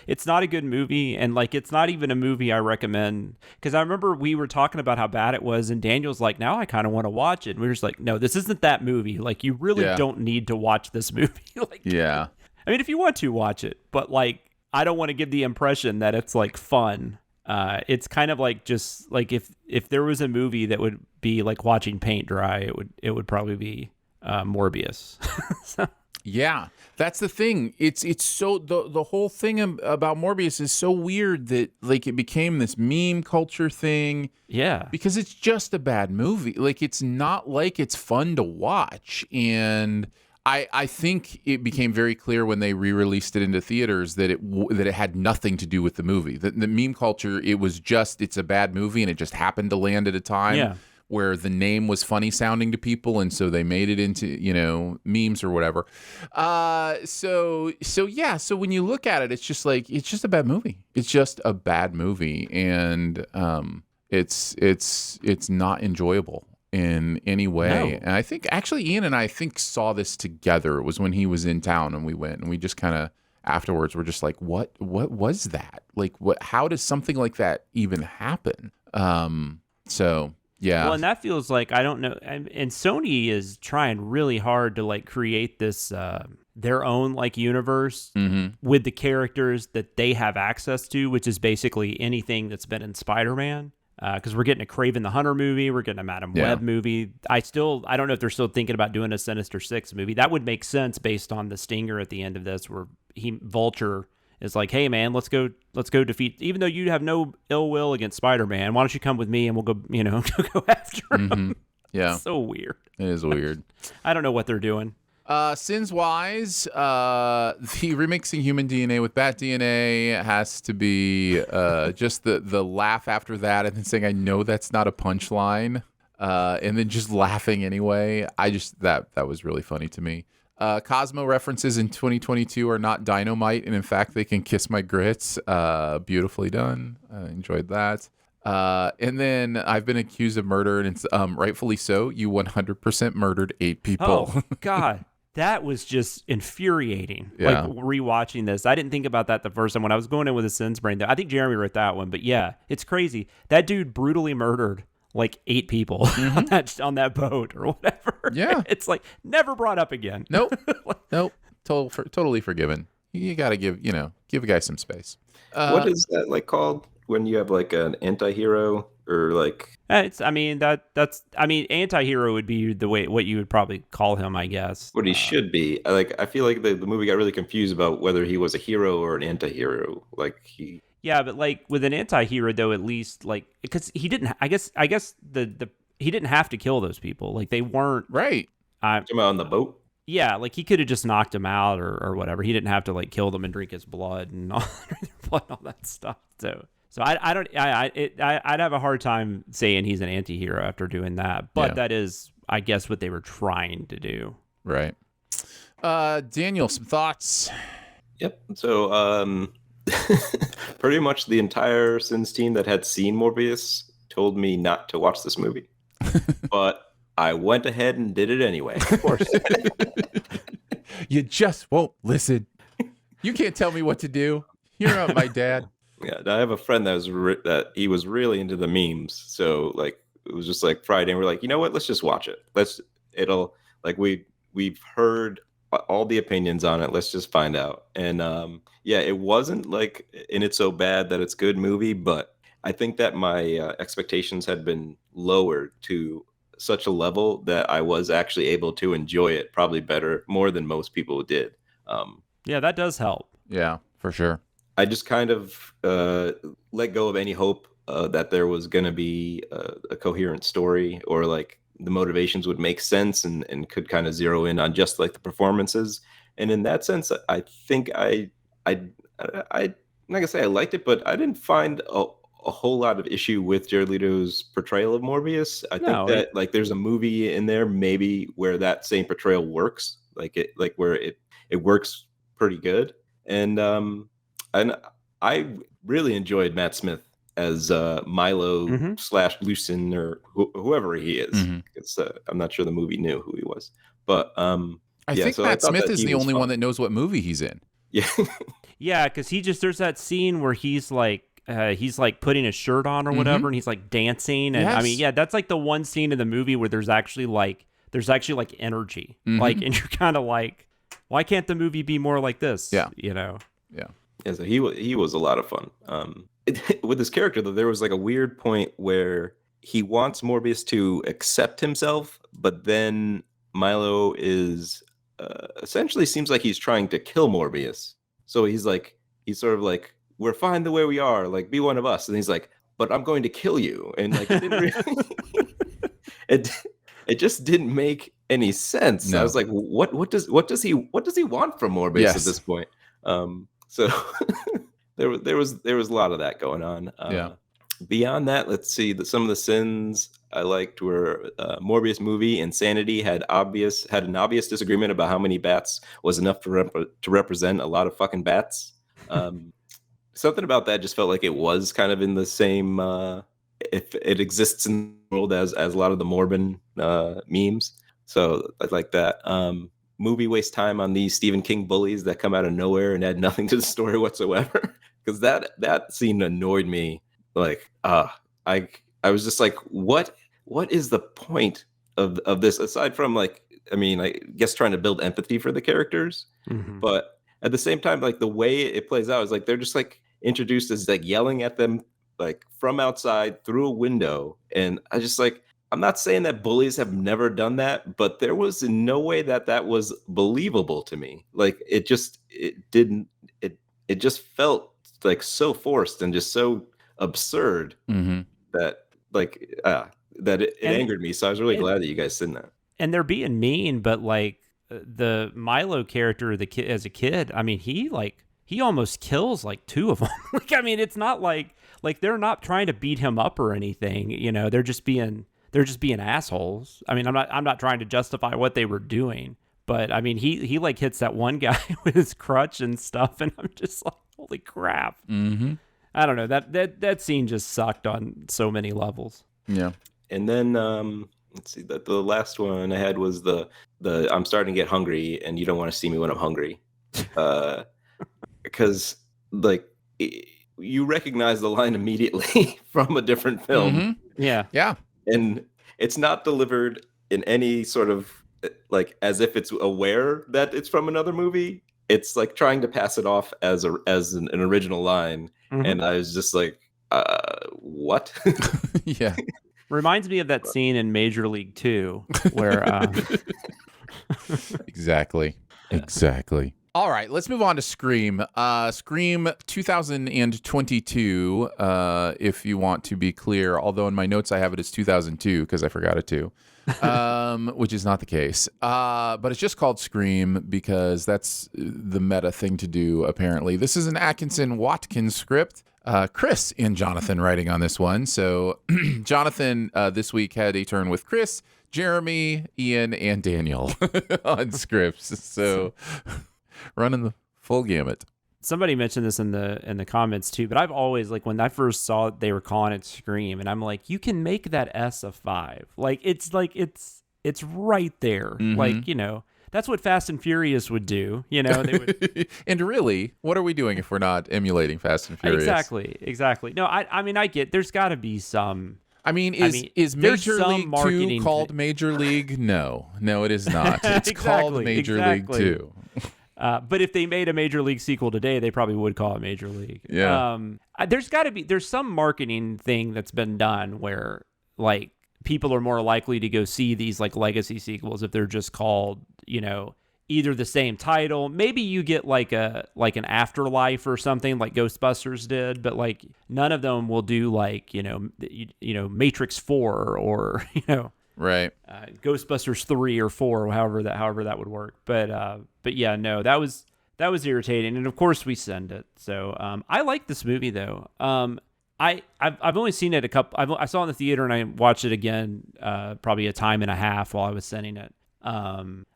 it's not a good movie, and like it's not even a movie I recommend, because I remember we were talking about how bad it was, and Daniel's like, now I kind of want to watch it. And we were just like, no, this isn't that movie. Like, you really don't need to watch this movie. Like, yeah. I mean, if you want to watch it, but like, I don't want to give the impression that it's like fun. It's kind of like, just like if there was a movie that would be like watching paint dry, it would probably be Morbius. So. Yeah, that's the thing. It's so the whole thing about Morbius is so weird that like it became this meme culture thing. Yeah, because it's just a bad movie. Like, it's not like it's fun to watch. And I think it became very clear when they re-released it into theaters that it had nothing to do with the movie. The meme culture, it's a bad movie, and it just happened to land at a time where the name was funny sounding to people, and so they made it into, memes or whatever. So when you look at it, it's just like, it's just a bad movie. It's just a bad movie, and it's not enjoyable in any way. No. And I think actually Ian and I saw this together. It was when he was in town, and we went, and we just kind of afterwards were just like, what was that? Like, how does something like that even happen? So yeah. Well, and that feels like, I don't know, and Sony is trying really hard to like create this their own like universe with the characters that they have access to, which is basically anything that's been in Spider-Man. Because we're getting a Kraven the Hunter movie, we're getting a Madam Web movie. I don't know if they're still thinking about doing a Sinister Six movie. That would make sense based on the stinger at the end of this, where Vulture is like, "Hey man, let's go defeat. Even though you have no ill will against Spider-Man, why don't you come with me and we'll go, go after him." Yeah, it's so weird. It is weird. I don't know what they're doing. Sins wise, the remixing human DNA with bat DNA has to be just the laugh after that, and then saying, I know that's not a punchline, and then just laughing anyway. That was really funny to me. Cosmo references in 2022 are not dynamite, and in fact they can kiss my grits. Beautifully done. I enjoyed that. And then I've been accused of murder, and it's rightfully so. You 100% murdered 8 people. Oh God. That was just infuriating. Yeah. Like, rewatching this, I didn't think about that the first time when I was going in with a Sins brain. I think Jeremy wrote that one, but yeah, it's crazy. That dude brutally murdered like 8 people on that boat or whatever. Yeah, it's like never brought up again. Nope, nope. Totally forgiven. You got to give a guy some space. What is that like called when you have like an anti-hero or like? Anti-hero would be what you would probably call him, I guess. What he should be. I feel like the movie got really confused about whether he was a hero or an anti-hero. Yeah, but like with an anti-hero though, at least like, because he didn't. I guess he didn't have to kill those people. Like, they weren't right. Him out on the boat. Yeah, like he could have just knocked him out or whatever. He didn't have to like kill them and drink his blood and all that stuff. So I'd have a hard time saying he's an anti-hero after doing that. But that is, I guess, what they were trying to do. Right. Daniel, some thoughts? Yep. So pretty much the entire Sins team that had seen Morbius told me not to watch this movie. But I went ahead and did it anyway. Of course. You just won't listen. You can't tell me what to do. You're not my dad. Yeah, I have a friend that he was really into the memes. So like, it was just like Friday, and we're like, you know what? Let's just watch it. We've heard all the opinions on it. Let's just find out. And yeah, it wasn't like in It's So Bad That It's Good movie, but I think that my expectations had been lowered to such a level that I was actually able to enjoy it probably better, more than most people did. Yeah, that does help. Yeah, for sure. I just kind of let go of any hope that there was going to be a coherent story, or like the motivations would make sense and could kind of zero in on just like the performances. And in that sense, I think I'm not gonna say I liked it, but I didn't find a whole lot of issue with Jared Leto's portrayal of Morbius. I think that like there's a movie in there maybe where that same portrayal works, where it works pretty good. And I really enjoyed Matt Smith as Milo slash Lucin, or whoever he is. It's I'm not sure the movie knew who he was, but I think Matt Smith is the only one that knows what movie he's in. Yeah, yeah, because there's that scene where he's like putting a shirt on or whatever, and he's like dancing, and I mean, yeah, that's like the one scene in the movie where there's actually like energy, like, and you're kind of like, why can't the movie be more like this? Yeah, you know. Yeah. Yeah, so he was a lot of fun. With his character, though, there was like a weird point where he wants Morbius to accept himself, but then Milo is essentially seems like he's trying to kill Morbius. So he's sort of like, we're fine the way we are, like, be one of us. And he's like, but I'm going to kill you. And like, it didn't really, it just didn't make any sense. No. I was like, what does he want from Morbius at this point? So there was a lot of that going on. Beyond that, let's see. Some of the sins I liked were Morbius movie Insanity had an obvious disagreement about how many bats was enough to represent a lot of fucking bats. Something about that just felt like it was kind of in the same. If it exists in the world as a lot of the Morbin memes, so I like that. Movie waste time on these Stephen King bullies that come out of nowhere and add nothing to the story whatsoever. Because that scene annoyed me. Like, I was just like, what is the point of this, aside from, like, I mean, I guess trying to build empathy for the characters, but at the same time, like, the way it plays out is like they're just like introduced as like yelling at them like from outside through a window, and I just like, I'm not saying that bullies have never done that, but there was in no way that was believable to me. Like, it just felt like so forced and just so absurd that like that it angered me. So I was really glad that you guys said that. And they're being mean, but like the Milo character, as a kid, I mean, he almost kills like two of them. Like, I mean, it's not like they're not trying to beat him up or anything. You know, they're just being assholes. I mean, I'm not trying to justify what they were doing, but I mean, he like hits that one guy with his crutch and stuff, and I'm just like, holy crap. I don't know, that scene just sucked on so many levels. Yeah. And then let's see, the last one I had was the I'm starting to get hungry and you don't want to see me when I'm hungry, because like you recognize the line immediately from a different film. Yeah. And it's not delivered in any sort of like as if it's aware that it's from another movie. It's like trying to pass it off as an original line. And I was just like, what? Yeah. Reminds me of that scene in Major League 2 where Exactly. All right, let's move on to Scream. Scream 2022, if you want to be clear, although in my notes I have it as 2002 because I forgot it too, which is not the case. But it's just called Scream because that's the meta thing to do, apparently. This is an Atkinson-Watkins script. Chris and Jonathan writing on this one. So Jonathan this week had a turn with Chris, Jeremy, Ian, and Daniel on scripts. So running the full gamut. Somebody mentioned this in the comments too, but I've always, like, when I first saw it, they were calling it Scream, and I'm like, you can make that S a 5. Like, it's right there. Like, you know, that's what Fast and Furious would do. You know, they would. And really, what are we doing if we're not emulating Fast and Furious? Exactly. No, I mean, I get there's got to be some I mean, is there's Major some League 2 marketing called Major League? No, it is not. It's called Major League 2. But if they made a Major League sequel today, they probably would call it Major League. Yeah. There's some marketing thing that's been done where like people are more likely to go see these like legacy sequels if they're just called, either the same title. Maybe you get like an afterlife or something like Ghostbusters did, but like none of them will do like, Matrix 4 or, Right. Ghostbusters 3 or 4, however that would work. But yeah, no, that was irritating. And of course we send it. So I like this movie though. I've only seen it I saw it in the theater and I watched it again probably a time and a half while I was sending it.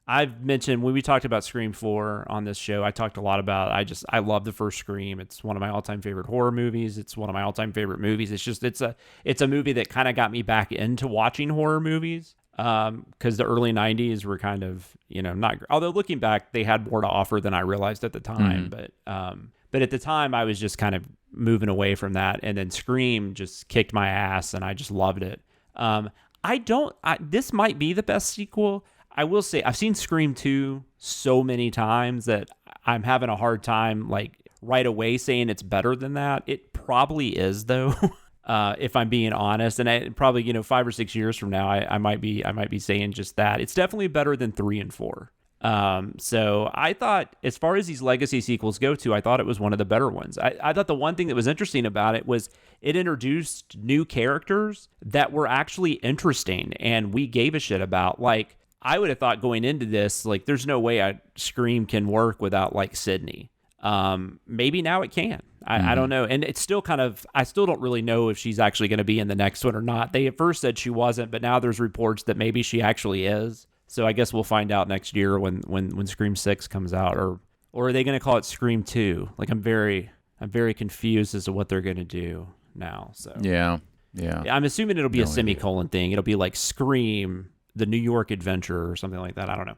I've mentioned when we talked about Scream 4 on this show, I talked a lot about I love the first Scream. It's one of my all-time favorite horror movies. It's one of my all-time favorite movies. It's a movie that kind of got me back into watching horror movies because the early 90s were kind of, not, although looking back, they had more to offer than I realized at the time. But at the time I was just kind of moving away from that. And then Scream just kicked my ass and I just loved it. This might be the best sequel. I will say I've seen Scream 2 so many times that I'm having a hard time like right away saying it's better than that. It probably is though, if I'm being honest. And I probably 5 or 6 years from now, I might be saying just that. It's definitely better than 3 and 4. So I thought as far as these legacy sequels go to, I thought it was one of the better ones. I thought the one thing that was interesting about it was it introduced new characters that were actually interesting and we gave a shit about. Like I would have thought going into this, like there's no way Scream can work without like Sydney. Maybe now it can. I don't know. And it's still I still don't really know if she's actually going to be in the next one or not. They at first said she wasn't, but now there's reports that maybe she actually is. So I guess we'll find out next year when Scream 6 comes out, or are they going to call it Scream 2? Like I'm very confused as to what they're going to do now. So yeah. I'm assuming it'll be a semicolon thing. It'll be like Scream, the New York Adventure or something like that. I don't know.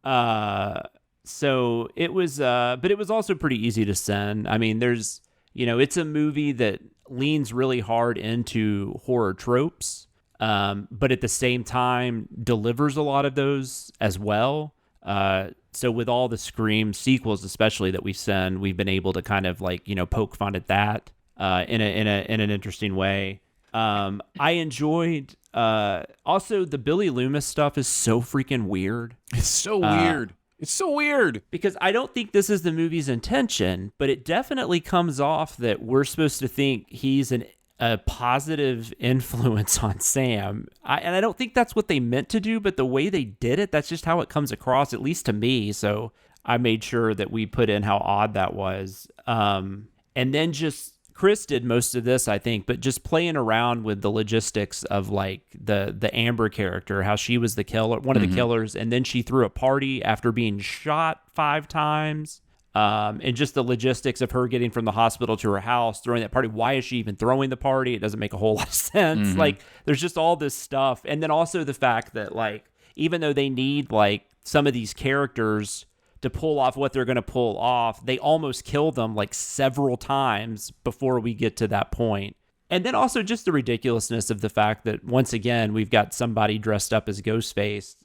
Yeah. So it was, but it was also pretty easy to send. I mean, there's, it's a movie that leans really hard into horror tropes. But at the same time delivers a lot of those as well. So with all the Scream sequels, especially that we send, we've been able to kind of like, poke fun at that, in an interesting way. I enjoyed, also the Billy Loomis stuff is so freaking weird. It's so weird. It's so weird. Because I don't think this is the movie's intention, but it definitely comes off that we're supposed to think he's a positive influence on Sam. And I don't think that's what they meant to do, but the way they did it, that's just how it comes across, at least to me. So I made sure that we put in how odd that was. And then just Chris did most of this, I think, but just playing around with the logistics of like the Amber character, how she was the killer, one of the killers, and then she threw a party after being shot 5 times. And just the logistics of her getting from the hospital to her house, throwing that party. Why is she even throwing the party? It doesn't make a whole lot of sense. Like there's just all this stuff. And then also the fact that like, even though they need like some of these characters to pull off what they're going to pull off, they almost kill them like several times before we get to that point. And then also just the ridiculousness of the fact that once again, we've got somebody dressed up as Ghostface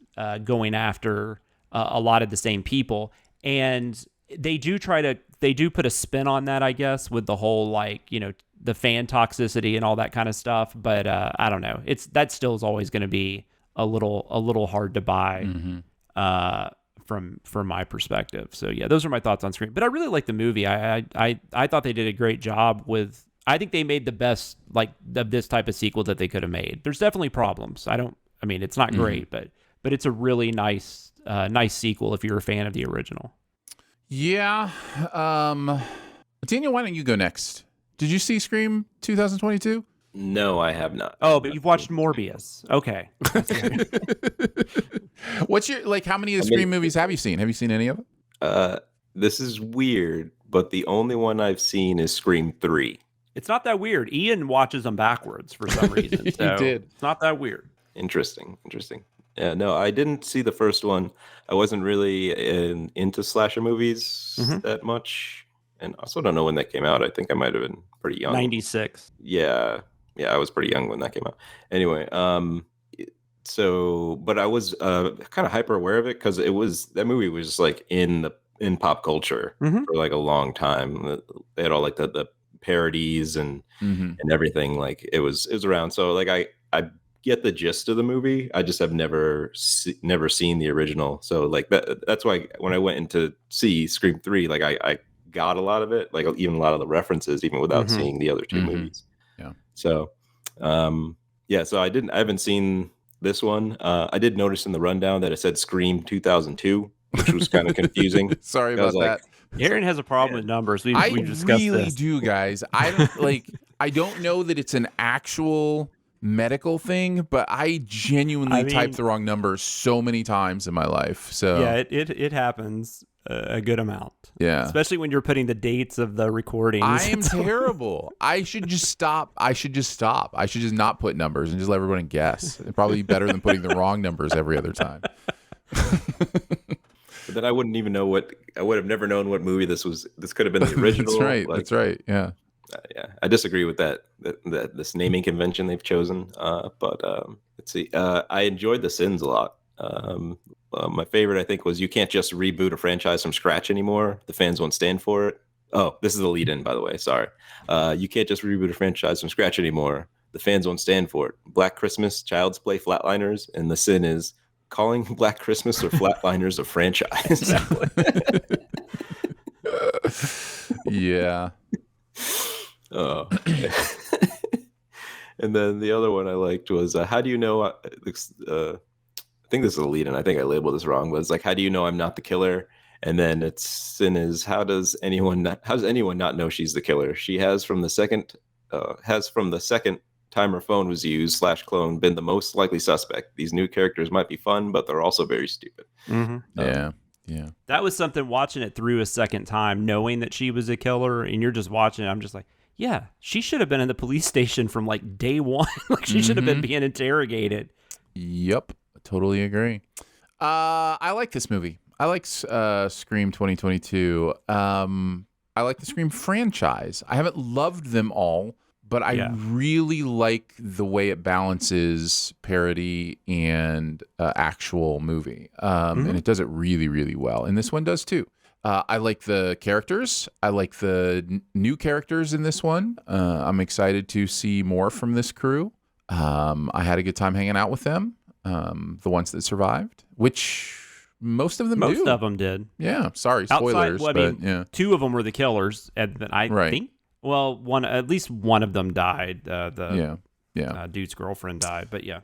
going after a lot of the same people. And they do put a spin on that, I guess, with the whole like, the fan toxicity and all that kind of stuff. But I don't know. That still is always going to be a little hard to buy from my perspective. So yeah, those are my thoughts on Scream. But I really like the movie. I thought they did a great job with. I think they made the best like of this type of sequel that they could have made. There's definitely problems. It's not great, but it's a really nice sequel if you're a fan of the original. Yeah. Daniel, why don't you go next? Did you see Scream 2022? No, I have not. Oh, but you've watched Morbius. Okay. What's your, like, how many of the Scream movies have you seen? Have you seen any of them? This is weird, but the only one I've seen is Scream 3. It's not that weird. Ian watches them backwards for some reason. So He did. It's not that weird. Interesting. Yeah, no, I didn't see the first one. I wasn't really into slasher movies that much. And also don't know when that came out. I think I might have been pretty young. 96. Yeah. I was pretty young when that came out. Anyway, but I was kind of hyper aware of it because that movie was just like in pop culture for like a long time. They had all like the parodies and everything. Like it was around. So like I get the gist of the movie. I just have never seen the original. So like that's why when I went in to see Scream 3, like I got a lot of it, like even a lot of the references, even without seeing the other two movies. Yeah. So, so I haven't seen this one. I did notice in the rundown that it said Scream 2002, which was kind of confusing. Sorry about that. Aaron has a problem with numbers. We discussed really this. do, guys. I don't know that it's an actual medical thing, but I genuinely typed the wrong number so many times in my life. So yeah, it happens a good amount. Yeah, especially when you're putting the dates of the recordings. I am terrible. I should just stop. I should just not put numbers and just let everyone guess. It'd probably be better than putting the wrong numbers every other time. But then I wouldn't even know I would have never known what movie this was. This could have been the original. That's right. That's right. Yeah. Yeah, I disagree with that this naming convention they've chosen. But let's see. I enjoyed The Sins a lot. My favorite, I think, was you can't just reboot a franchise from scratch anymore. The fans won't stand for it. Oh, this is the lead-in, by the way. Sorry. You can't just reboot a franchise from scratch anymore. The fans won't stand for it. Black Christmas, Child's Play, Flatliners, and the sin is calling Black Christmas or Flatliners a franchise. Yeah. Oh. And then the other one I liked was how do you know? I think this is a lead-in. I think I labeled this wrong, but it's like, how do you know I'm not the killer? And then its sin is how does anyone not know she's the killer? She has from the second time her phone was used / clone been the most likely suspect. These new characters might be fun, but they're also very stupid. Yeah. That was something, watching it through a second time, knowing that she was a killer, and you're just watching it. I'm just like, yeah, she should have been in the police station from like day one. Like she should have been being interrogated. Yep. Totally agree. I like this movie. I like Scream 2022. I like the Scream franchise. I haven't loved them all, but I really like the way it balances parody and actual movie. And it does it really, really well. And this one does too. I like the characters. I like the new characters in this one. I'm excited to see more from this crew. I had a good time hanging out with them. The ones that survived, which most of them did. Yeah. Sorry, spoilers. Yeah. Two of them were the killers, and I think. Well, at least one of them died. Dude's girlfriend died, but yeah.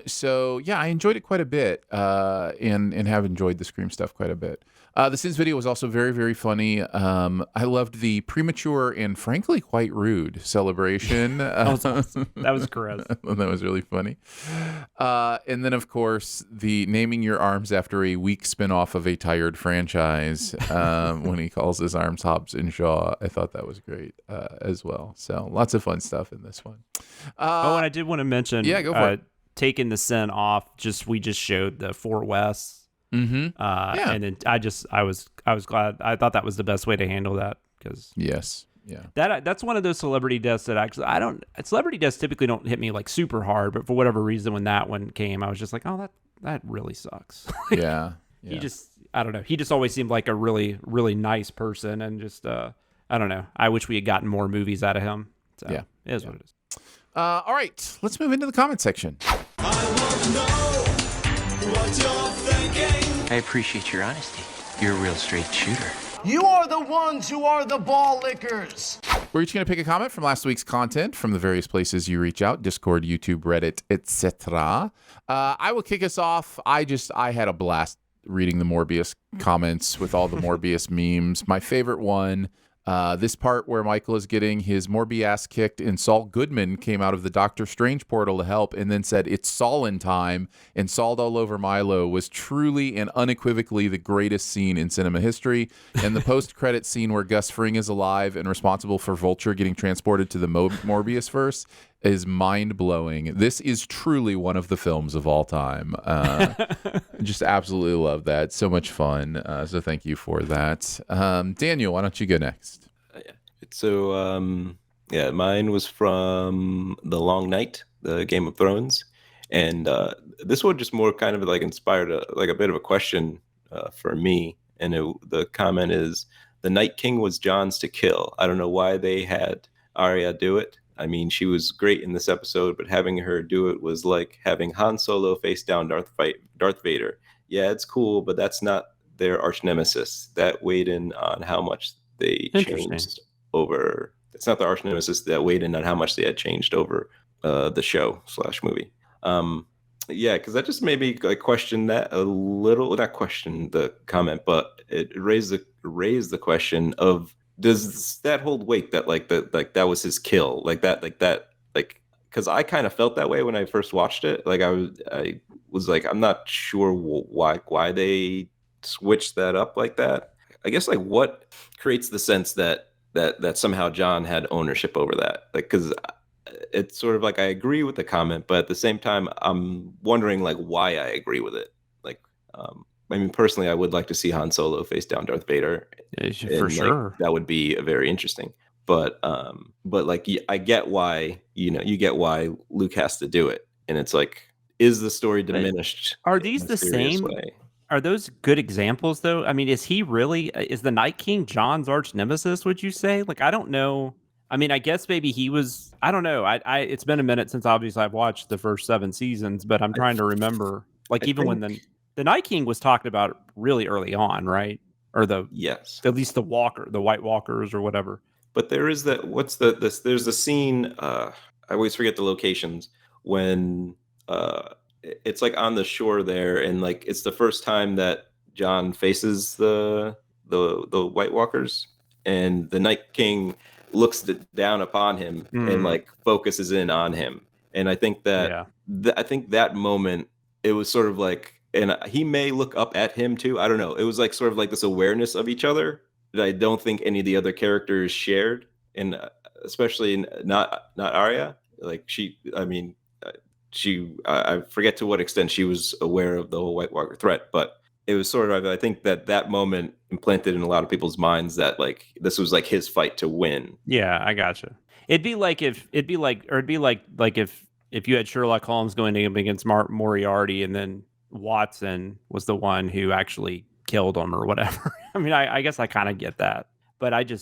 So yeah, I enjoyed it quite a bit, and have enjoyed the Scream stuff quite a bit. The Sins video was also very, very funny. I loved the premature and frankly quite rude celebration. That was awesome. That was gross. That was really funny. And then, of course, the naming your arms after a weak spinoff of a tired franchise when he calls his arms Hobbs and Shaw. I thought that was great as well. So lots of fun stuff in this one. And I did want to mention, go for it. Taking the sin off. We just showed the 4 West. And then I was glad. I thought that was the best way to handle that, because that's one of those celebrity deaths that actually celebrity deaths typically don't hit me like super hard, but for whatever reason when that one came, I was just like, oh, that really sucks. He just, I don't know, he just always seemed like a really, really nice person, and just I don't know, I wish we had gotten more movies out of him. So it is what it is. All right, let's move into the comment section. I want to know what you're thinking. I appreciate your honesty. You're a real straight shooter. You are the ones who are the ball lickers. We're each going to pick a comment from last week's content from the various places you reach out: Discord, YouTube, Reddit, etc. I will kick us off. I had a blast reading the Morbius comments with all the Morbius memes. My favorite one, this part where Michael is getting his Morby ass kicked and Saul Goodman came out of the Doctor Strange portal to help and then said, "It's Saulin time," and Sauled all over Milo, was truly and unequivocally the greatest scene in cinema history. And the post-credit scene where Gus Fring is alive and responsible for Vulture getting transported to the Morbius verse is mind-blowing. This is truly one of the films of all time. Just absolutely love that. So much fun. So thank you for that. Daniel, why don't you go next? So Yeah, mine was from The Long Night, the Game of Thrones, and this one just more kind of like inspired a bit of a question for me. And the comment is, the Night King was Jon's to kill. I don't know why they had Arya do it. I mean, she was great in this episode, but having her do it was like having Han Solo face down Darth Vader. Yeah, it's cool, but that's not their arch nemesis. That weighed in on how much they changed over. It's not the arch nemesis that weighed in on how much they had changed over the show / movie. Yeah, because that just made me like question that a little. Not question the comment, but it raised the question of, does that hold weight that that was his kill, because I kind of felt that way when I first watched it. Like I was like, I'm not sure why they switched that up like that. I guess like what creates the sense that somehow Jon had ownership over that, like, because it's sort of like I agree with the comment, but at the same time I'm wondering like why I agree with it. Like I mean, personally, I would like to see Han Solo face down Darth Vader. For sure, that would be very interesting. But like I get why, you get why Luke has to do it, and it's like, is the story diminished? Are these the same? Way? Are those good examples though? I mean, is the Night King Jon's arch nemesis? Would you say? Like, I don't know. I mean, I guess maybe he was. I don't know. It's been a minute since obviously I've watched the first 7 seasons, but I'm trying to remember. Like, when the Night King was talked about really early on, right? Or yes, at least the White Walkers or whatever. But there is that. There's the scene. I always forget the locations when it's like on the shore there, and like it's the first time that Jon faces the White Walkers, and the Night King looks down upon him and like focuses in on him. And I think that I think that moment, it was sort of like, and he may look up at him too. I don't know. It was like sort of like this awareness of each other that I don't think any of the other characters shared, and especially not Arya. Like I forget to what extent she was aware of the whole White Walker threat, but it was sort of, I think that moment implanted in a lot of people's minds that like this was like his fight to win. Yeah, I gotcha. It'd be like if you had Sherlock Holmes going against Moriarty, and then Watson was the one who actually killed him or whatever. I mean, I guess I kind of get that, but I don't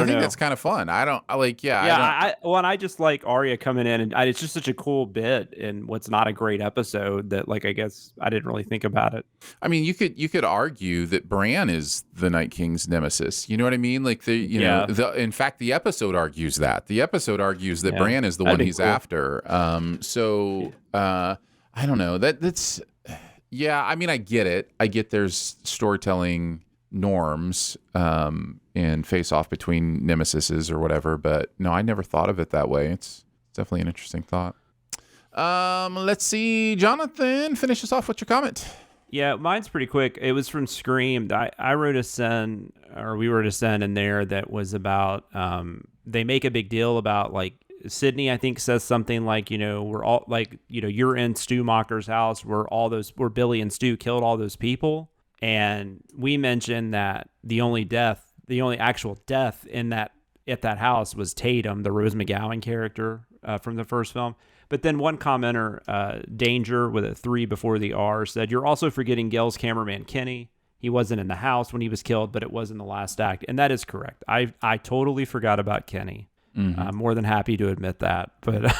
think know. that's kind of fun. I don't like, I just like Arya coming in, and it's just such a cool bit in what's not a great episode that, like, I guess I didn't really think about it. I mean, you could argue that Bran is the Night King's nemesis. You know what I mean? Like in fact, the episode argues that. The episode argues that Bran is the one he's after. I don't know. That's I mean, I get it. I get there's storytelling norms and face off between nemesises or whatever, but no, I never thought of it that way. It's definitely an interesting thought. Let's see, Jonathan, finish us off with your comment. Yeah, mine's pretty quick. It was from Scream. I wrote we wrote a sin in there that was about they make a big deal about, like, Sydney, I think, says something like, we're all like, you're in Stumacher's house where Billy and Stu killed all those people. And we mentioned that the only actual death at that house was Tatum, the Rose McGowan character from the first film. But then one commenter, Danger with a 3 before the R, said, "You're also forgetting Gail's cameraman Kenny. He wasn't in the house when he was killed, but it was in the last act." And that is correct. I totally forgot about Kenny. Mm-hmm. I'm more than happy to admit that. But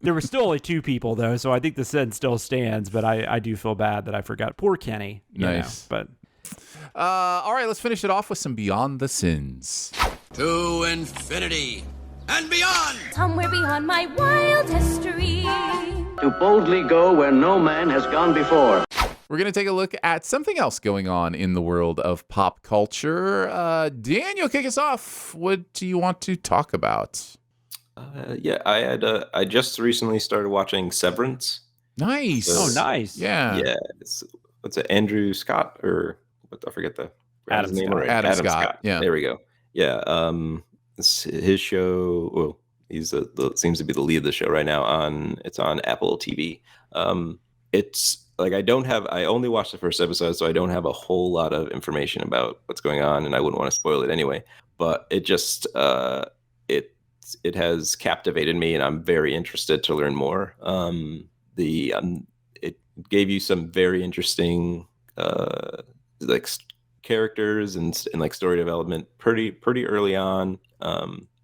there were still only 2 people, though, so I think the sin still stands. But I do feel bad that I forgot. Poor Kenny. Nice. But all right, let's finish it off with some Beyond the Sins. To infinity and beyond. Somewhere beyond my wild history. To boldly go where no man has gone before. We're going to take a look at something else going on in the world of pop culture. Daniel, kick us off. What do you want to talk about? I just recently started watching Severance. Nice. Nice. Yeah. Yeah. What's it? Andrew Scott, or what? I forget the Adam name. Scott. Right. Adam Scott. Yeah. There we go. Yeah. It's his show. Well, he's seems to be the lead of the show right now. It's on Apple TV. It's like I only watched the first episode, so I don't have a whole lot of information about what's going on, and I wouldn't want to spoil it anyway. But it just it it has captivated me, and I'm very interested to learn more. It gave you some very interesting like characters and like story development pretty early on.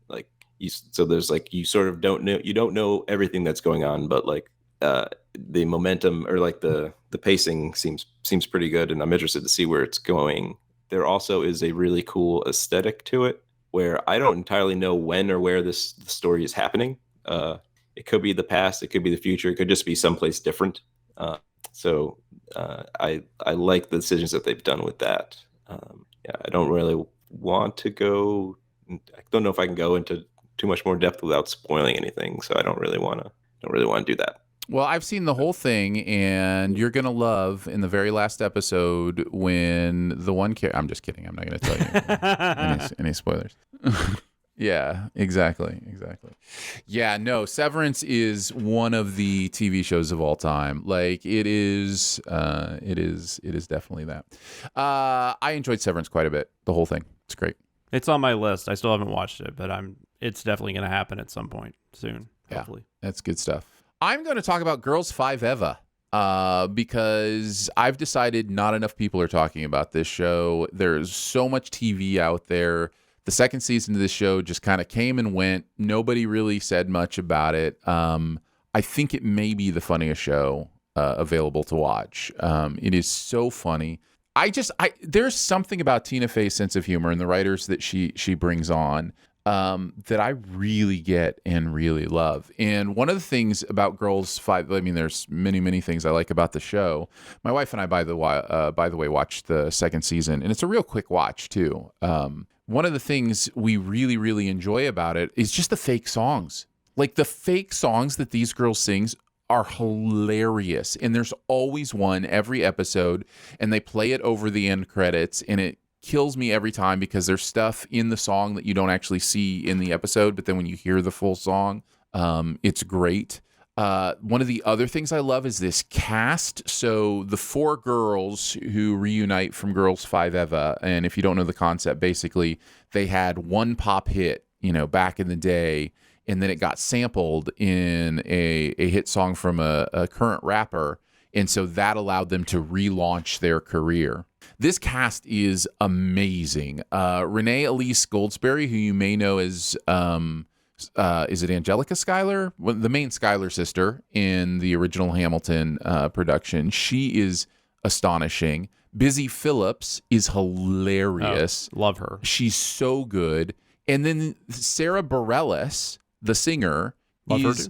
Like so there's like you sort of don't know everything that's going on, but like the momentum or like the pacing seems pretty good, and I'm interested to see where it's going. There also is a really cool aesthetic to it where I don't entirely know when or where the story is happening. It could be the past, it could be the future, it could just be someplace different. So I like the decisions that they've done with that. I don't really want to go. I don't know if I can go into too much more depth without spoiling anything. So I don't really want to do that. Well, I've seen the whole thing, and you're gonna love in the very last episode when the one character. I'm just kidding. I'm not gonna tell you any spoilers. Yeah, exactly. Yeah, no, Severance is one of the TV shows of all time. Like it is definitely that. I enjoyed Severance quite a bit. The whole thing. It's great. It's on my list. I still haven't watched it, but it's definitely going to happen at some point soon. Hopefully. Yeah, that's good stuff. I'm going to talk about Girls 5 Eva because I've decided not enough people are talking about this show. There's so much TV out there. The second season of this show just kind of came and went. Nobody really said much about it. I think it may be the funniest show available to watch. It is so funny. There's something about Tina Fey's sense of humor and the writers that she brings on that I really get and really love. And one of the things about Girls 5, I mean, there's many things I like about the show. My wife and I, by the way, watched the second season, and it's a real quick watch too. One of the things we really enjoy about it is just the fake songs. Like the fake songs that these girls sing are hilarious. And there's always one every episode, and they play it over the end credits, and it kills me every time because there's stuff in the song that you don't actually see in the episode, but then when you hear the full song, it's great. One of the other things I love is this cast. So the four girls who reunite from Girls 5 Eva, and if you don't know the concept, basically they had one pop hit, back in the day, and then it got sampled in a hit song from a current rapper, and so that allowed them to relaunch their career. This cast is amazing. Renee Elise Goldsberry, who you may know as is it Angelica Schuyler? Well, the main Schuyler sister in the original Hamilton production. She is astonishing. Busy Phillips is hilarious. Oh, love her. She's so good. And then Sarah Bareilles, the singer, is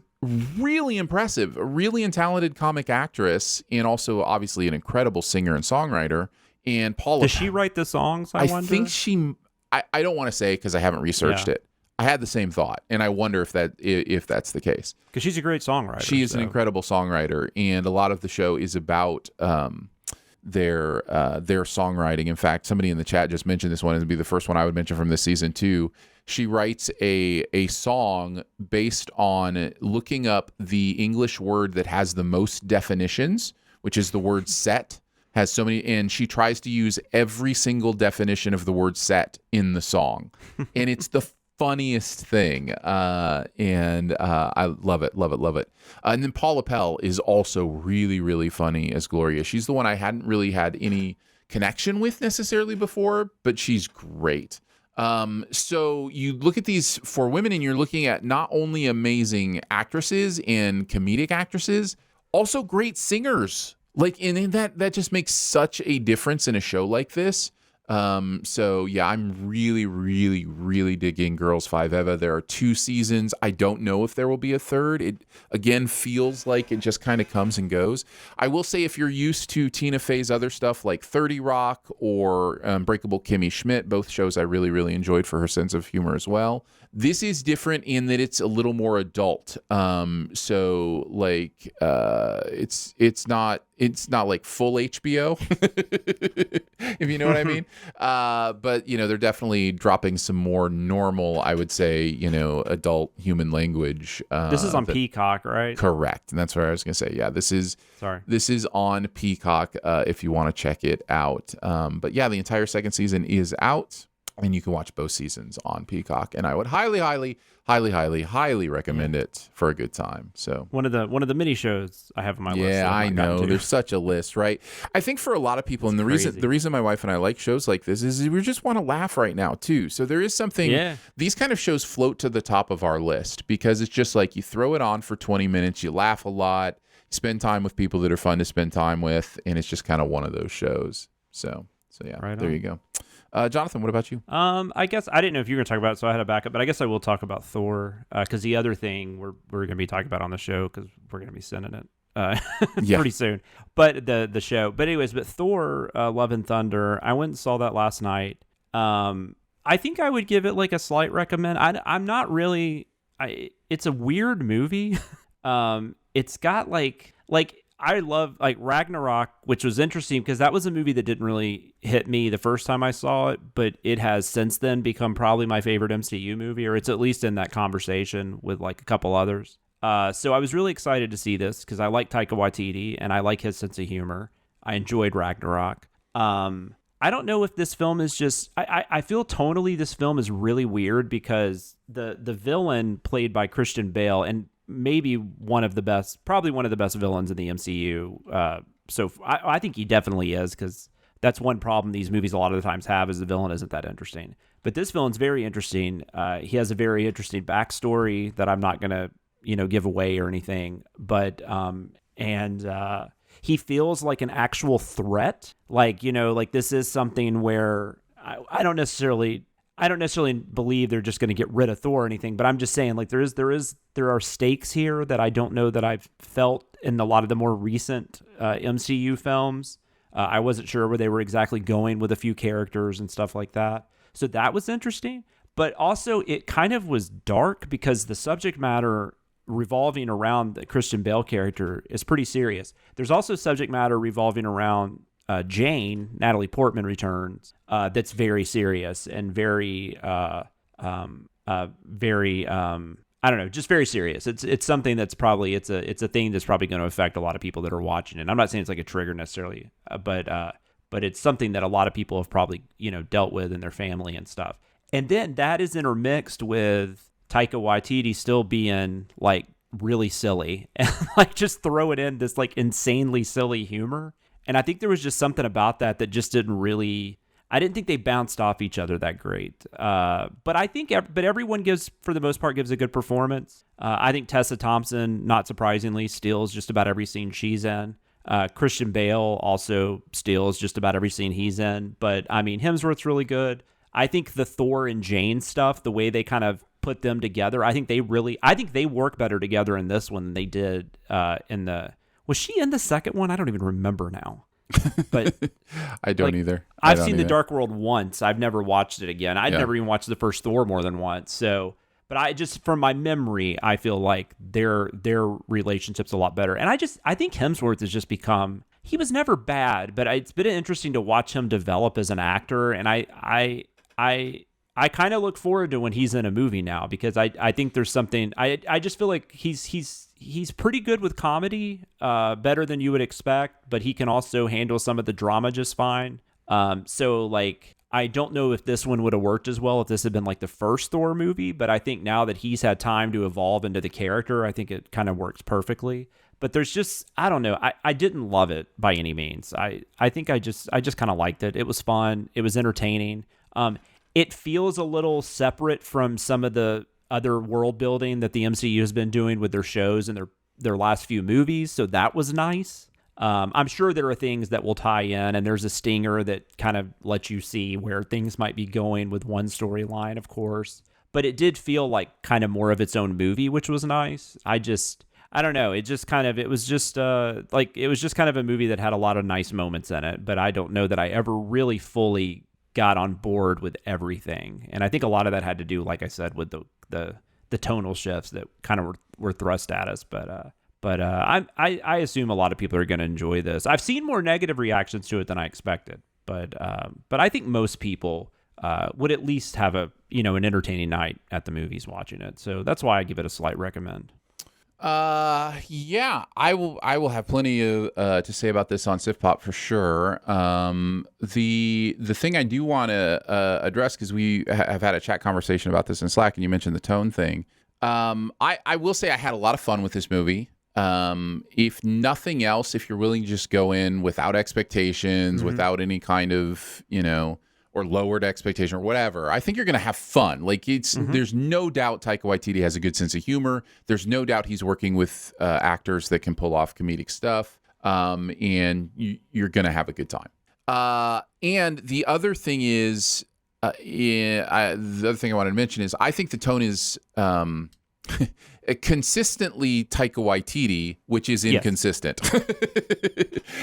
really impressive. A really talented comic actress, and also obviously an incredible singer and songwriter. And Paula. Does she write the songs? I wonder? think she. I don't want to say because I haven't researched it. I had the same thought, and I wonder if that's the case. Because she's a great songwriter. She is an incredible songwriter, and a lot of the show is about their songwriting. In fact, somebody in the chat just mentioned this one, and it'd be the first one I would mention from this season too. She writes a song based on looking up the English word that has the most definitions, which is the word set. Has so many, and she tries to use every single definition of the word set in the song, and it's the funniest thing, and I love it. And then Paula Pell is also really funny as Gloria. She's the one I hadn't really had any connection with necessarily before, but she's great. So you look at these four women, and you're looking at not only amazing actresses and comedic actresses, also great singers. Like, and that just makes such a difference in a show like this. So yeah, I'm really digging Girls 5 Eva. There are 2 seasons. I don't know if there will be a third. It again feels like it just kind of comes and goes. I will say if you're used to Tina Fey's other stuff like 30 Rock or Unbreakable Kimmy Schmidt, both shows I really enjoyed for her sense of humor as well. This is different in that it's a little more adult. So like it's not like full HBO, if you know what I mean. But they're definitely dropping some more normal, I would say, adult human language. This is on Peacock, right? Correct. And that's what I was going to say. Yeah, this is on Peacock if you want to check it out. But yeah, the entire second season is out. And you can watch both seasons on Peacock. And I would highly recommend it for a good time. So one of the mini shows I have on my list. Yeah, I know. There's such a list, right? I think for a lot of people, and the reason my wife and I like shows like this is we just want to laugh right now too. So there is something. These kind of shows float to the top of our list because it's just like you throw it on for 20 minutes, you laugh a lot, spend time with people that are fun to spend time with, and it's just kind of one of those shows. So yeah, right there you go. Jonathan, what about you? I guess I didn't know if you were going to talk about it, so I had a backup, but I guess I will talk about Thor because the other thing we're going to be talking about on the show because we're going to be sending it pretty soon. But the show. But anyways, Thor, Love and Thunder, I went and saw that last night. I think I would give it like a slight recommend. I'm not really. It's a weird movie. It's got like. I love like Ragnarok, which was interesting because that was a movie that didn't really hit me the first time I saw it, but it has since then become probably my favorite MCU movie, or it's at least in that conversation with like a couple others. So I was really excited to see this because I like Taika Waititi and I like his sense of humor. I enjoyed Ragnarok. I don't know if this film is just, I feel tonally this film is really weird because the villain played by Christian Bale, and maybe probably one of the best villains in the MCU. So I think he definitely is, because that's one problem these movies a lot of the times have, is the villain isn't that interesting. But this villain's very interesting. He has a very interesting backstory that I'm not going to, give away or anything. But, he feels like an actual threat. Like, like this is something where I don't necessarily believe they're just going to get rid of Thor or anything, but I'm just saying like there are stakes here that I don't know that I've felt in a lot of the more recent MCU films. I wasn't sure where they were exactly going with a few characters and stuff like that. So that was interesting, but also it kind of was dark because the subject matter revolving around the Christian Bale character is pretty serious. There's also subject matter revolving around Jane, Natalie Portman returns, that's very serious and very, I don't know, just very serious. It's something that's probably, it's a thing that's probably going to affect a lot of people that are watching it. I'm not saying it's like a trigger necessarily, but it's something that a lot of people have probably, dealt with in their family and stuff. And then that is intermixed with Taika Waititi still being like really silly and like just throw it in this like insanely silly humor. And I think there was just something about that just didn't really, I didn't think they bounced off each other that great. But I think, everyone for the most part, gives a good performance. I think Tessa Thompson, not surprisingly, steals just about every scene she's in. Christian Bale also steals just about every scene he's in. But I mean, Hemsworth's really good. I think the Thor and Jane stuff, the way they kind of put them together, I think they work better together in this one than they did was she in the second one? I don't even remember now. But I don't either. I've seen The Dark World once. I've never watched it again. I'd never even watched the first Thor more than once. So, but I just, from my memory, I feel like their relationship's a lot better. And I think Hemsworth has just become, he was never bad, but it's been interesting to watch him develop as an actor. And I kind of look forward to when he's in a movie now, because I think there's something, I just feel like he's pretty good with comedy, better than you would expect, but he can also handle some of the drama just fine. So like, I don't know if this one would have worked as well if this had been like the first Thor movie, but I think now that he's had time to evolve into the character, I think it kind of works perfectly. But there's just, I don't know, I didn't love it by any means. I think I just kind of liked it. It was fun. It was entertaining. It feels a little separate from some of the other world building that the MCU has been doing with their shows and their last few movies. So that was nice. I'm sure there are things that will tie in, and there's a stinger that kind of lets you see where things might be going with one storyline, of course. But it did feel like kind of more of its own movie, which was nice. I don't know. It was just kind of a movie that had a lot of nice moments in it, but I don't know that I ever really fully got on board with everything. And I think a lot of that had to do, like I said, with the tonal shifts that kind of were thrust at us. But I assume a lot of people are going to enjoy this. I've seen more negative reactions to it than I expected, but I think most people would at least have an entertaining night at the movies watching it. So that's why I give it a slight recommend. Yeah, I will have plenty of to say about this on Sif Pop for sure. The thing I do want to address, because we have had a chat conversation about this in Slack, and you mentioned the tone thing. I will say I had a lot of fun with this movie. If nothing else, if you're willing to just go in without expectations, without any kind of, or lowered expectation or whatever, I think you're going to have fun. Like there's no doubt Taika Waititi has a good sense of humor. There's no doubt he's working with actors that can pull off comedic stuff. And you're going to have a good time. And the other thing is, the other thing I wanted to mention is I think the tone is consistently Taika Waititi, which is inconsistent.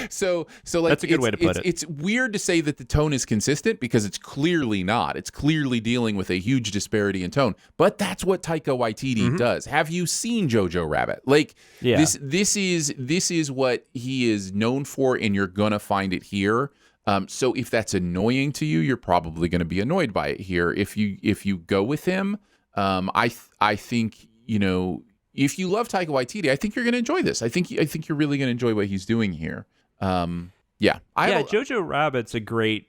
So like that's a good way to put it. It's weird to say that the tone is consistent because it's clearly not. It's clearly dealing with a huge disparity in tone. But that's what Taika Waititi does. Have you seen Jojo Rabbit? Like this is what he is known for, and you're gonna find it here. So if that's annoying to you, you're probably going to be annoyed by it here. If you go with him, I think, if you love Taika Waititi, I think you're going to enjoy this. I think you're really going to enjoy what he's doing here. Jojo Rabbit's a great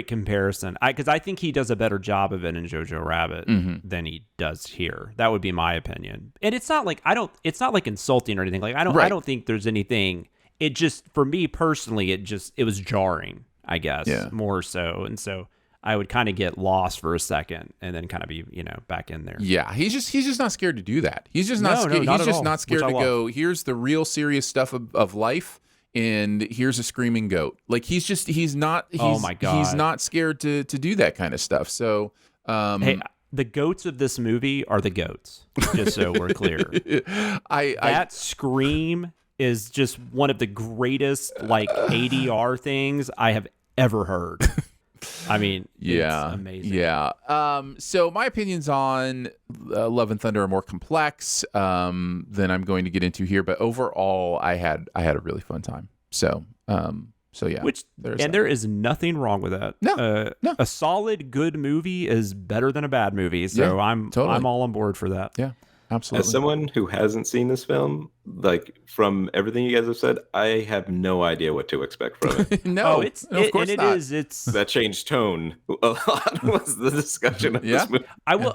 comparison. Because I think he does a better job of it in Jojo Rabbit than he does here. That would be my opinion. And it's not like it's not like insulting or anything. Like I don't think there's anything. It just, for me personally, it was jarring, I guess, more so. And so I would kind of get lost for a second and then kind of be, back in there. Yeah, he's just not scared to do that. He's just not scared. He's just not scared to go, here's the real serious stuff of life, and here's a screaming goat. Like he's not scared to do that kind of stuff. So hey, the goats of this movie are the goats, just so we're clear. That scream is just one of the greatest ADR things I have ever heard. I mean, it's amazing. Yeah. So my opinions on Love and Thunder are more complex than I'm going to get into here, but overall, I had a really fun time. So yeah. There is nothing wrong with that. No. A solid good movie is better than a bad movie. So I'm all on board for that. Yeah. Absolutely. As someone who hasn't seen this film, from everything you guys have said, I have no idea what to expect from it. Of course not. That changed tone a lot was the discussion of this movie.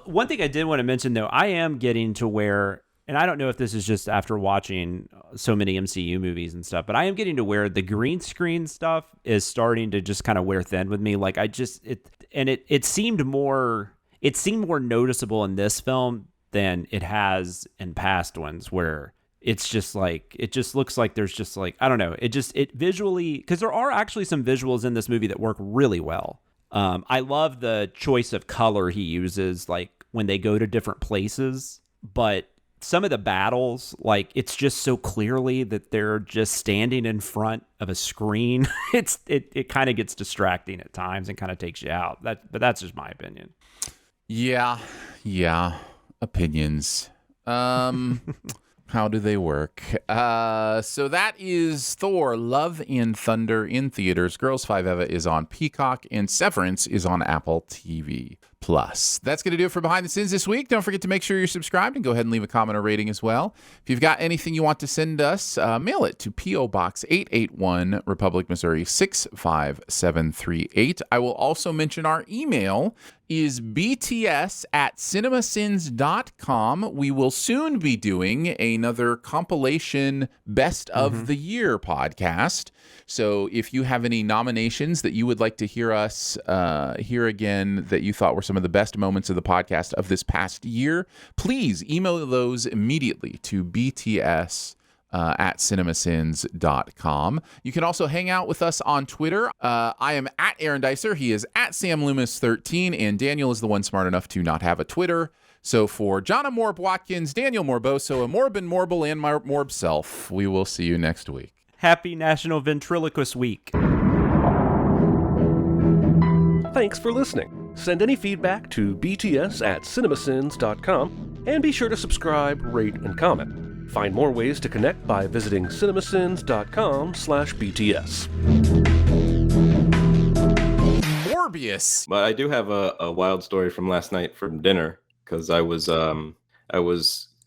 One thing I did want to mention though, I am getting to where, and I don't know if this is just after watching so many MCU movies and stuff, but I am getting to where the green screen stuff is starting to just kind of wear thin with me. Like it seemed more noticeable in this film than it has in past ones, where it's just it just looks like there's just I don't know. It visually, because there are actually some visuals in this movie that work really well. I love the choice of color he uses, when they go to different places, but some of the battles, it's just so clearly that they're just standing in front of a screen. It kind of gets distracting at times and kind of takes you out. But that's just my opinion. Yeah. Opinions. How do they work? So that is Thor, Love and Thunder in theaters. Girls 5 Eva is on Peacock, and Severance is on Apple TV+. That's going to do it for Behind the Sins this week. Don't forget to make sure you're subscribed and go ahead and leave a comment or rating as well. If you've got anything you want to send us, mail it to P.O. Box 881, Republic, Missouri 65738. I will also mention our email is bts@cinemasins.com. We will soon be doing another compilation best of the year podcast. So if you have any nominations that you would like to hear us hear again, that you thought were some of the best moments of the podcast of this past year, please email those immediately to bts@cinemasins.com. You can also hang out with us on Twitter. I am at Aaron Dicer. He is at Sam Loomis 13, and Daniel is the one smart enough to not have a Twitter. So for Jonna Morb Watkins, Daniel Morboso, and Morbin, Morble, and my Morb self, we will see you next week. Happy National Ventriloquist Week. Thanks for listening. Send any feedback to bts@cinemasins.com, and be sure to subscribe, rate, and comment. Find more ways to connect by visiting cinemasins.com/BTS. Morbius. But I do have a wild story from last night from dinner, because I was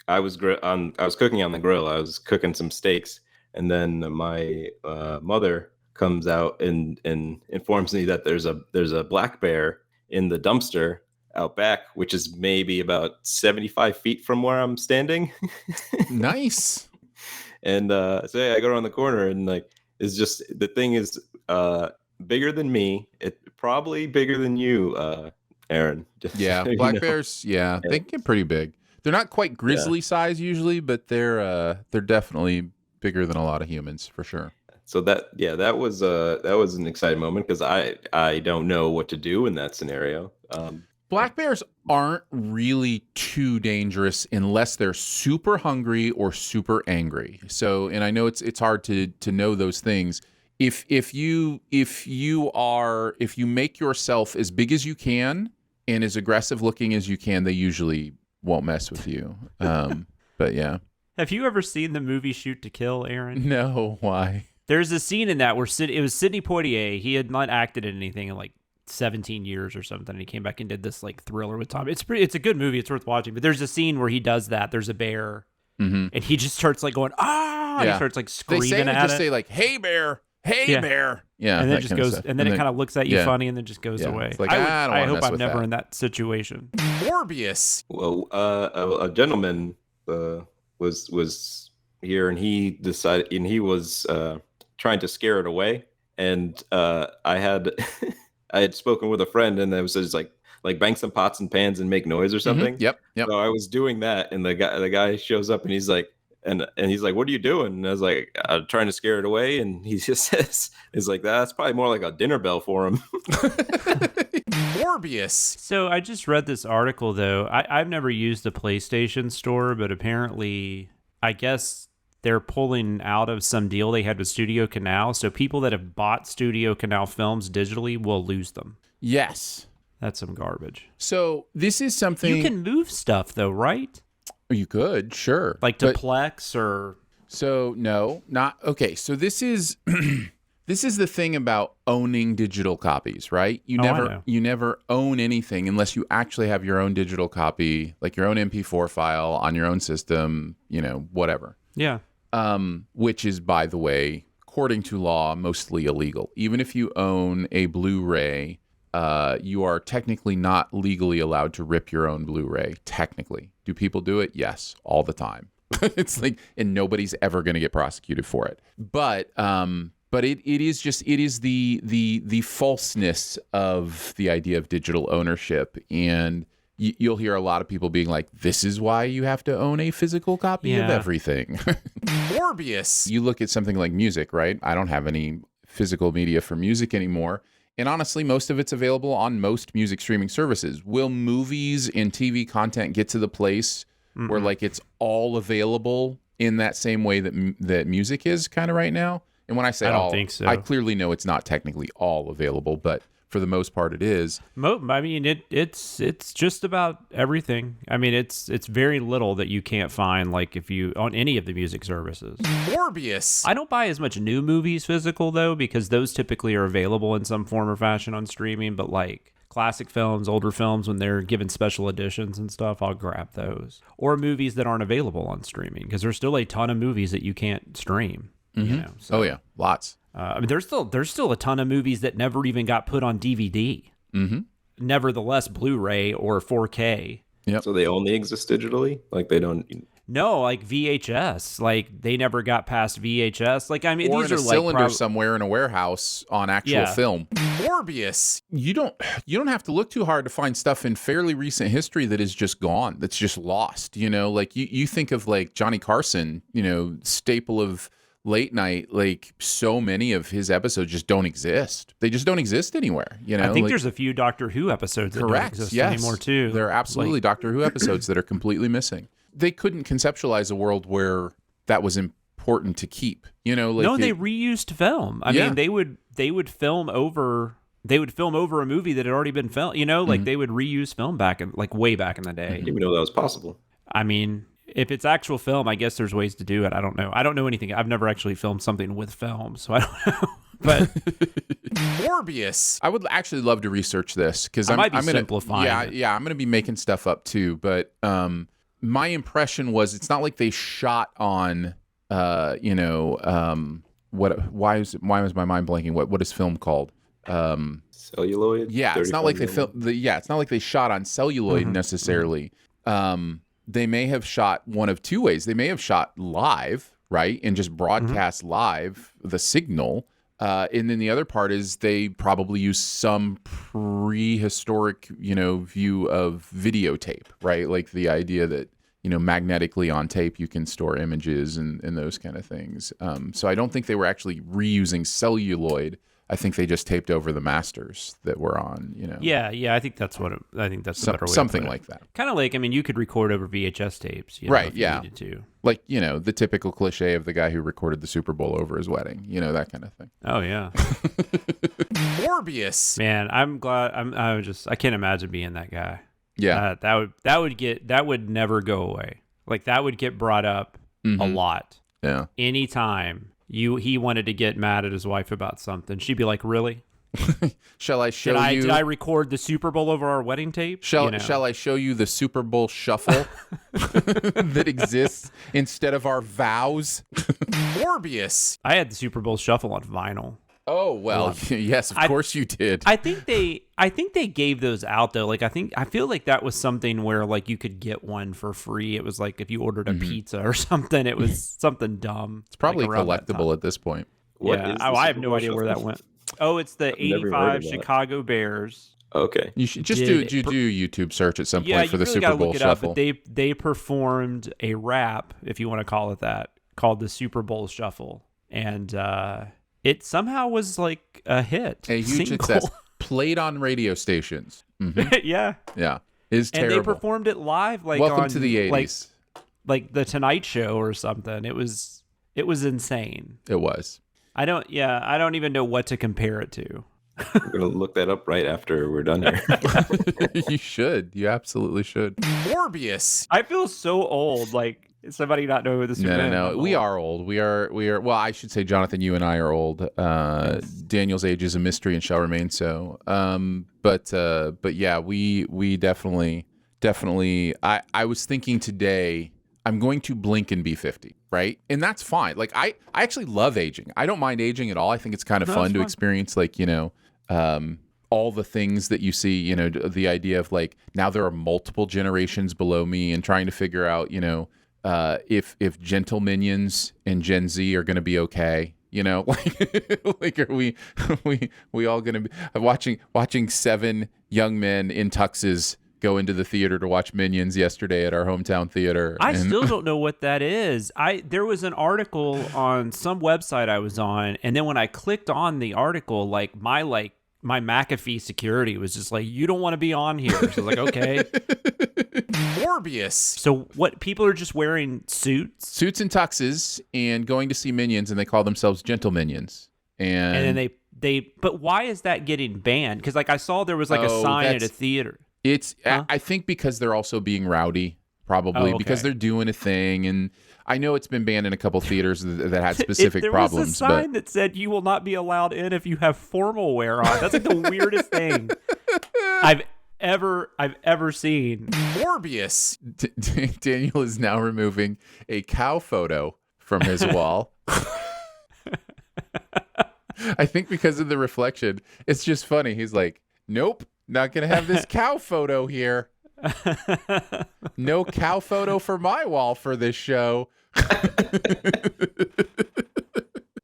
I was cooking on the grill. I was cooking some steaks, and then my mother comes out and informs me that there's a black bear in the dumpster out back, which is maybe about 75 feet from where I'm standing. Nice. And so yeah, I go around the corner, and like it's just the thing is bigger than me. It probably bigger than you, Aaron. Just Yeah, so you black know. bears. Yeah, they can get pretty big. They're not quite grizzly size usually, but they're definitely bigger than a lot of humans for sure. So that was an exciting moment because I don't know what to do in that scenario. Black bears aren't really too dangerous unless they're super hungry or super angry. So, and I know it's hard to know those things. If you make yourself as big as you can and as aggressive looking as you can, they usually won't mess with you. But yeah. Have you ever seen the movie Shoot to Kill, Aaron? No, why? There's a scene in that where it was Sidney Poitier. He had not acted in anything in like 17 years or something, and he came back and did this like thriller with Tom. It's a good movie. It's worth watching. But there's a scene where he does that. There's a bear, and he just starts like going and he starts like screaming at it. Say like, "Hey bear, hey bear," yeah, and then it just goes, and then it kind of looks at you funny, and then just goes away. It's like, I hope I'm never in that situation. Morbius. Well, a gentleman was here, and he decided, and he was trying to scare it away, and I had I had spoken with a friend, and it was just like bang some pots and pans and make noise or something. Yep. So I was doing that, and the guy shows up, and he's like, and he's like, "What are you doing?" And I was like, "I'm trying to scare it away." And he just says, "He's like, that's probably more like a dinner bell for him." Morbius. So I just read this article though. I've never used a PlayStation Store, but apparently, I guess they're pulling out of some deal they had with Studio Canal. So people that have bought Studio Canal films digitally will lose them. Yes. That's some garbage. So this is something You can move stuff though, right? you could, sure. Like to Plex or... So no, not okay. So this is this is the thing about owning digital copies, right? You never own anything unless you actually have your own digital copy, like your own MP4 file on your own system, whatever. Yeah. Which is, by the way, according to law, mostly illegal. Even if you own a Blu-ray, you are technically not legally allowed to rip your own Blu-ray. Technically. Do people do it? Yes, all the time. It's like, and nobody's ever going to get prosecuted for it. But it is the falseness of the idea of digital ownership. And you'll hear a lot of people being like, this is why you have to own a physical copy of everything. Morbius. You look at something like music, right? I don't have any physical media for music anymore. And honestly, most of it's available on most music streaming services. Will movies and TV content get to the place where like it's all available in that same way that music is kind of right now? And when I say I don't all, think so. I clearly know it's not technically all available, but for the most part, it is. I mean, it's just about everything. I mean, it's very little that you can't find, like if you on any of the music services. Morbius. I don't buy as much new movies physical though, because those typically are available in some form or fashion on streaming. But like classic films, older films, when they're given special editions and stuff, I'll grab those. Or movies that aren't available on streaming, because there's still a ton of movies that you can't stream. So. Oh yeah, lots. I mean, there's still a ton of movies that never even got put on DVD. Nevertheless, Blu-ray or 4K. Yep. So they only exist digitally? Like they don't... No, like VHS. Like they never got past VHS. Like, I mean, Or these in a are cylinder like somewhere in a warehouse on actual film. Morbius. You don't have to look too hard to find stuff in fairly recent history that is just gone, that's just lost. Like you think of like Johnny Carson, staple of late night, like so many of his episodes just don't exist. They just don't exist anywhere. I think there's a few Doctor Who episodes that don't exist anymore too. There are absolutely Doctor Who episodes that are completely missing. They couldn't conceptualize a world where that was important to keep. They reused film. I mean, they would film over a movie that had already been filmed. They would reuse film way back in the day. I didn't even know that was possible. I mean, if it's actual film, I guess there's ways to do it. I don't know. I don't know anything. I've never actually filmed something with film, so I don't know. But Morbius. I would actually love to research this because I might be simplifying. Yeah, I'm going to be making stuff up too. But my impression was it's not like they shot on, why was my mind blanking? What is film called? Celluloid. Yeah, it's not like they it's not like they shot on celluloid necessarily. They may have shot one of two ways. They may have shot live, right, and just broadcast live the signal. And then the other part is they probably use some prehistoric, view of videotape, right? Like the idea that, magnetically on tape, you can store images and those kind of things. So I don't think they were actually reusing celluloid. I think they just taped over the masters that were on, Yeah, I think that's what I think that's the better way something to put it. like that. Kind of like, you could record over VHS tapes, right? If you needed to. Like, the typical cliche of the guy who recorded the Super Bowl over his wedding, that kind of thing. Oh yeah. Morbius. Man, I'm glad. I can't imagine being that guy. Yeah, that would never go away. Like that would get brought up a lot. Yeah. Anytime he wanted to get mad at his wife about something, she'd be like, "Really? Shall I show you? Did I record the Super Bowl over our wedding tape? Shall I show you the Super Bowl shuffle that exists instead of our vows?" Morbius. I had the Super Bowl shuffle on vinyl. Oh well, yes, of course you did. I think they gave those out though. Like I feel like that was something where like you could get one for free. It was like if you ordered a pizza or something. It was something dumb. It's probably collectible at this point. I have no idea where that went. Oh, it's the '85 Chicago Bears. Okay, you should just do YouTube search at some point for the really Super Bowl look it shuffle. Up, but they performed a rap, if you want to call it that, called the Super Bowl Shuffle, and it somehow was like a hit, a huge success. Played on radio stations. Yeah, is terrible. And they performed it live, like welcome on, to the '80s, like the Tonight Show or something. It was insane. It was. I don't even know what to compare it to. We're gonna look that up right after we're done here. You should. You absolutely should. Morbius. I feel so old. Like somebody not know who this is. No. We are old. We are. Well, I should say, Jonathan, you and I are old. Yes. Daniel's age is a mystery and shall remain so. But yeah, we definitely. I was thinking today, I'm going to blink and be 50, right? And that's fine. Like I actually love aging. I don't mind aging at all. I think it's kind of fun to experience, like, all the things that you see, the idea of like, now there are multiple generations below me and trying to figure out, if gentle minions and Gen Z are going to be okay, like are we all going to be watching 7 young men in tuxes go into the theater to watch Minions yesterday at our hometown theater. I still don't know what that is. There was an article on some website I was on, and then when I clicked on the article, my McAfee security was just like, you don't want to be on here. So I was like, okay. Morbius. So what, people are just wearing suits and tuxes and going to see Minions, and they call themselves Gentle Minions. And then but why is that getting banned? Because I saw there was a sign at a theater. I think because they're also being rowdy, probably because they're doing a thing. And I know it's been banned in a couple theaters that had specific problems. There was a sign that said you will not be allowed in if you have formal wear on. That's like the weirdest thing I've ever seen. Morbius. Daniel is now removing a cow photo from his wall. I think because of the reflection, it's just funny. He's like, nope. Not going to have this cow photo here. No cow photo for my wall for this show.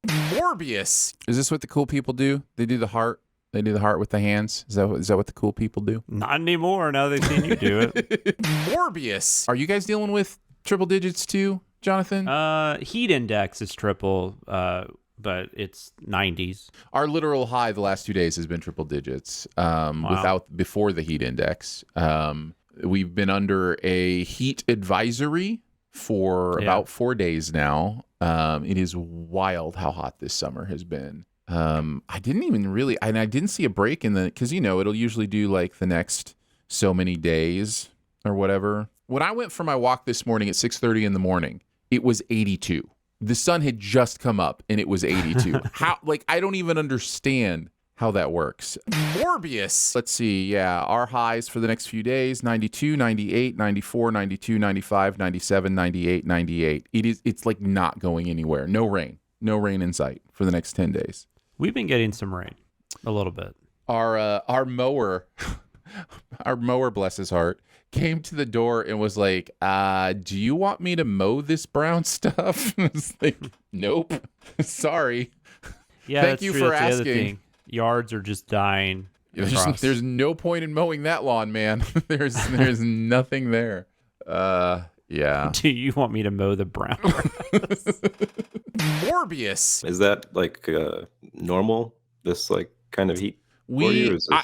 Morbius. Is this what the cool people do? They do the heart. They do the heart with the hands. Is that what the cool people do? Not anymore. Now they've seen you do it. Morbius. Are you guys dealing with triple digits too, Jonathan? Heat index is triple. But it's 90s. Our literal high the last 2 days has been triple digits. Before the heat index. We've been under a heat advisory for about 4 days now. It is wild how hot this summer has been. I didn't see a break in because it'll usually do like the next so many days or whatever. When I went for my walk this morning at 6:30 in the morning, it was 82. The sun had just come up and it was 82. I don't even understand how that works. Morbius. Let's see. Yeah, our highs for the next few days, 92, 98, 94, 92, 95, 97, 98, 98. It's like not going anywhere. No rain. No rain in sight for the next 10 days. We've been getting some rain, a little bit. Our mower, our mower, bless his heart, came to the door and was like, do you want me to mow this brown stuff? I was like, nope. Sorry. Yeah, Thank you for That's the other asking. thing. Yards are just dying. There's no point in mowing that lawn, man. There's nothing there. Yeah. Do you want me to mow the brown? Morbius. Is that like normal? This like kind of heat?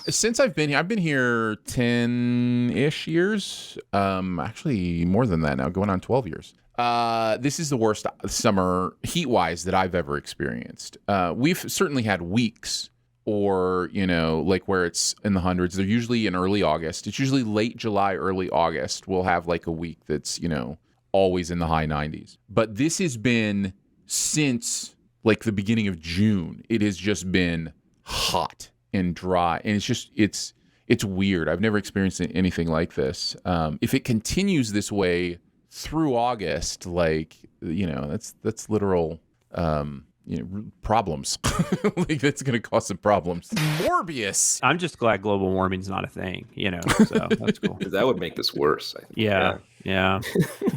Since I've been here 10-ish years. Actually more than that now, going on 12 years. This is the worst summer heat-wise that I've ever experienced. We've certainly had weeks or, like where it's in the hundreds. They're usually in early August. It's usually late July, early August. We'll have like a week that's, always in the high 90s. But this has been since like the beginning of June. It has just been hot and dry. And it's weird. I've never experienced anything like this. If it continues this way through August, like, that's literal, problems. Like that's going to cause some problems. Morbius. I'm just glad global warming's not a thing, so that's cool. That would make this worse, I think. Yeah.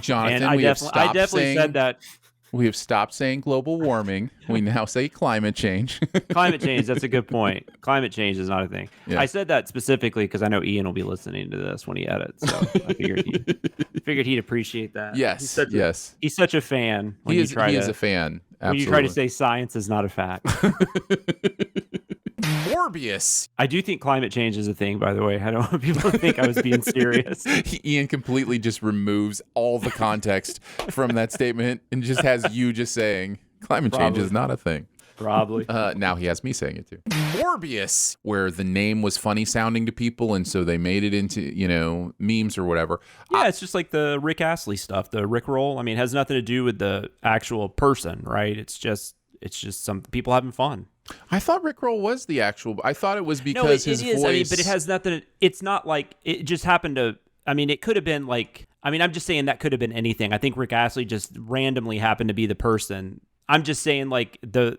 Jonathan, and I definitely said that. We have stopped saying global warming. We now say climate change. Climate change, that's a good point. Climate change is not a thing. Yeah. I said that specifically because I know Ian will be listening to this when he edits. So I figured he'd appreciate that. Yes, he's such a fan. He is a fan. Absolutely. When you try to say science is not a fact. Morbius. I do think climate change is a thing, by the way. I don't want people to think I was being serious. Ian completely just removes all the context from that statement and just has you just saying climate change is not a thing. Probably. Now he has me saying it too. Morbius, where the name was funny sounding to people, and so they made it into, memes or whatever. Yeah, it's just like the Rick Astley stuff, the Rick roll. I mean, it has nothing to do with the actual person, right? It's just some people having fun. I thought Rickroll was the actual. I thought it was because his voice. I mean, but it has nothing. It's not like it just happened to. I mean, it could have been like. I mean, I'm just saying that could have been anything. I think Rick Astley just randomly happened to be the person. I'm just saying like the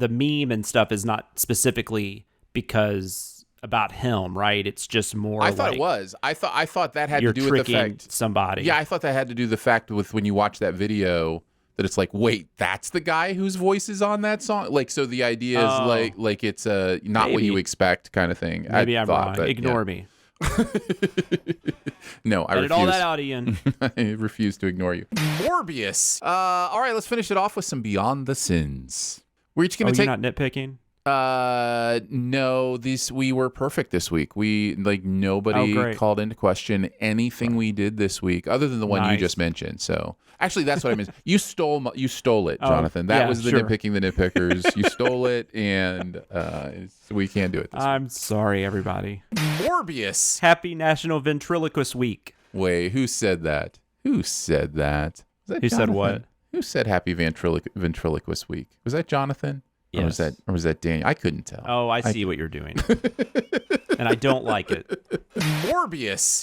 meme and stuff is not specifically because about him, right? It's just more. I thought it was. I thought that had to do with the fact somebody. Yeah, I thought that had to do with the fact with when you watch that video. That it's like, wait, that's the guy whose voice is on that song? Like, so the idea is like it's not what you expect kind of thing. Maybe I'm wrong. Ignore me. No, I refuse. Edit all that out, Ian. I refuse to ignore you. Morbius. All right, let's finish it off with some Beyond the Sins. We're each going to take... You're not nitpicking? No, we were perfect this week. Nobody called into question anything we did this week other than the one you just mentioned. So actually that's what I meant. You stole it, Jonathan. That was the nitpicking the nitpickers. You stole it, and we can't do it this I'm week. Sorry, everybody. Morbius. Happy National Ventriloquist Week. Wait, who said that? Who said that? Who said what? Who said Happy Ventriloquist Week? Was that Jonathan? Yes. Or was that Daniel? I couldn't tell. Oh, I see what you're doing. And I don't like it. Morbius.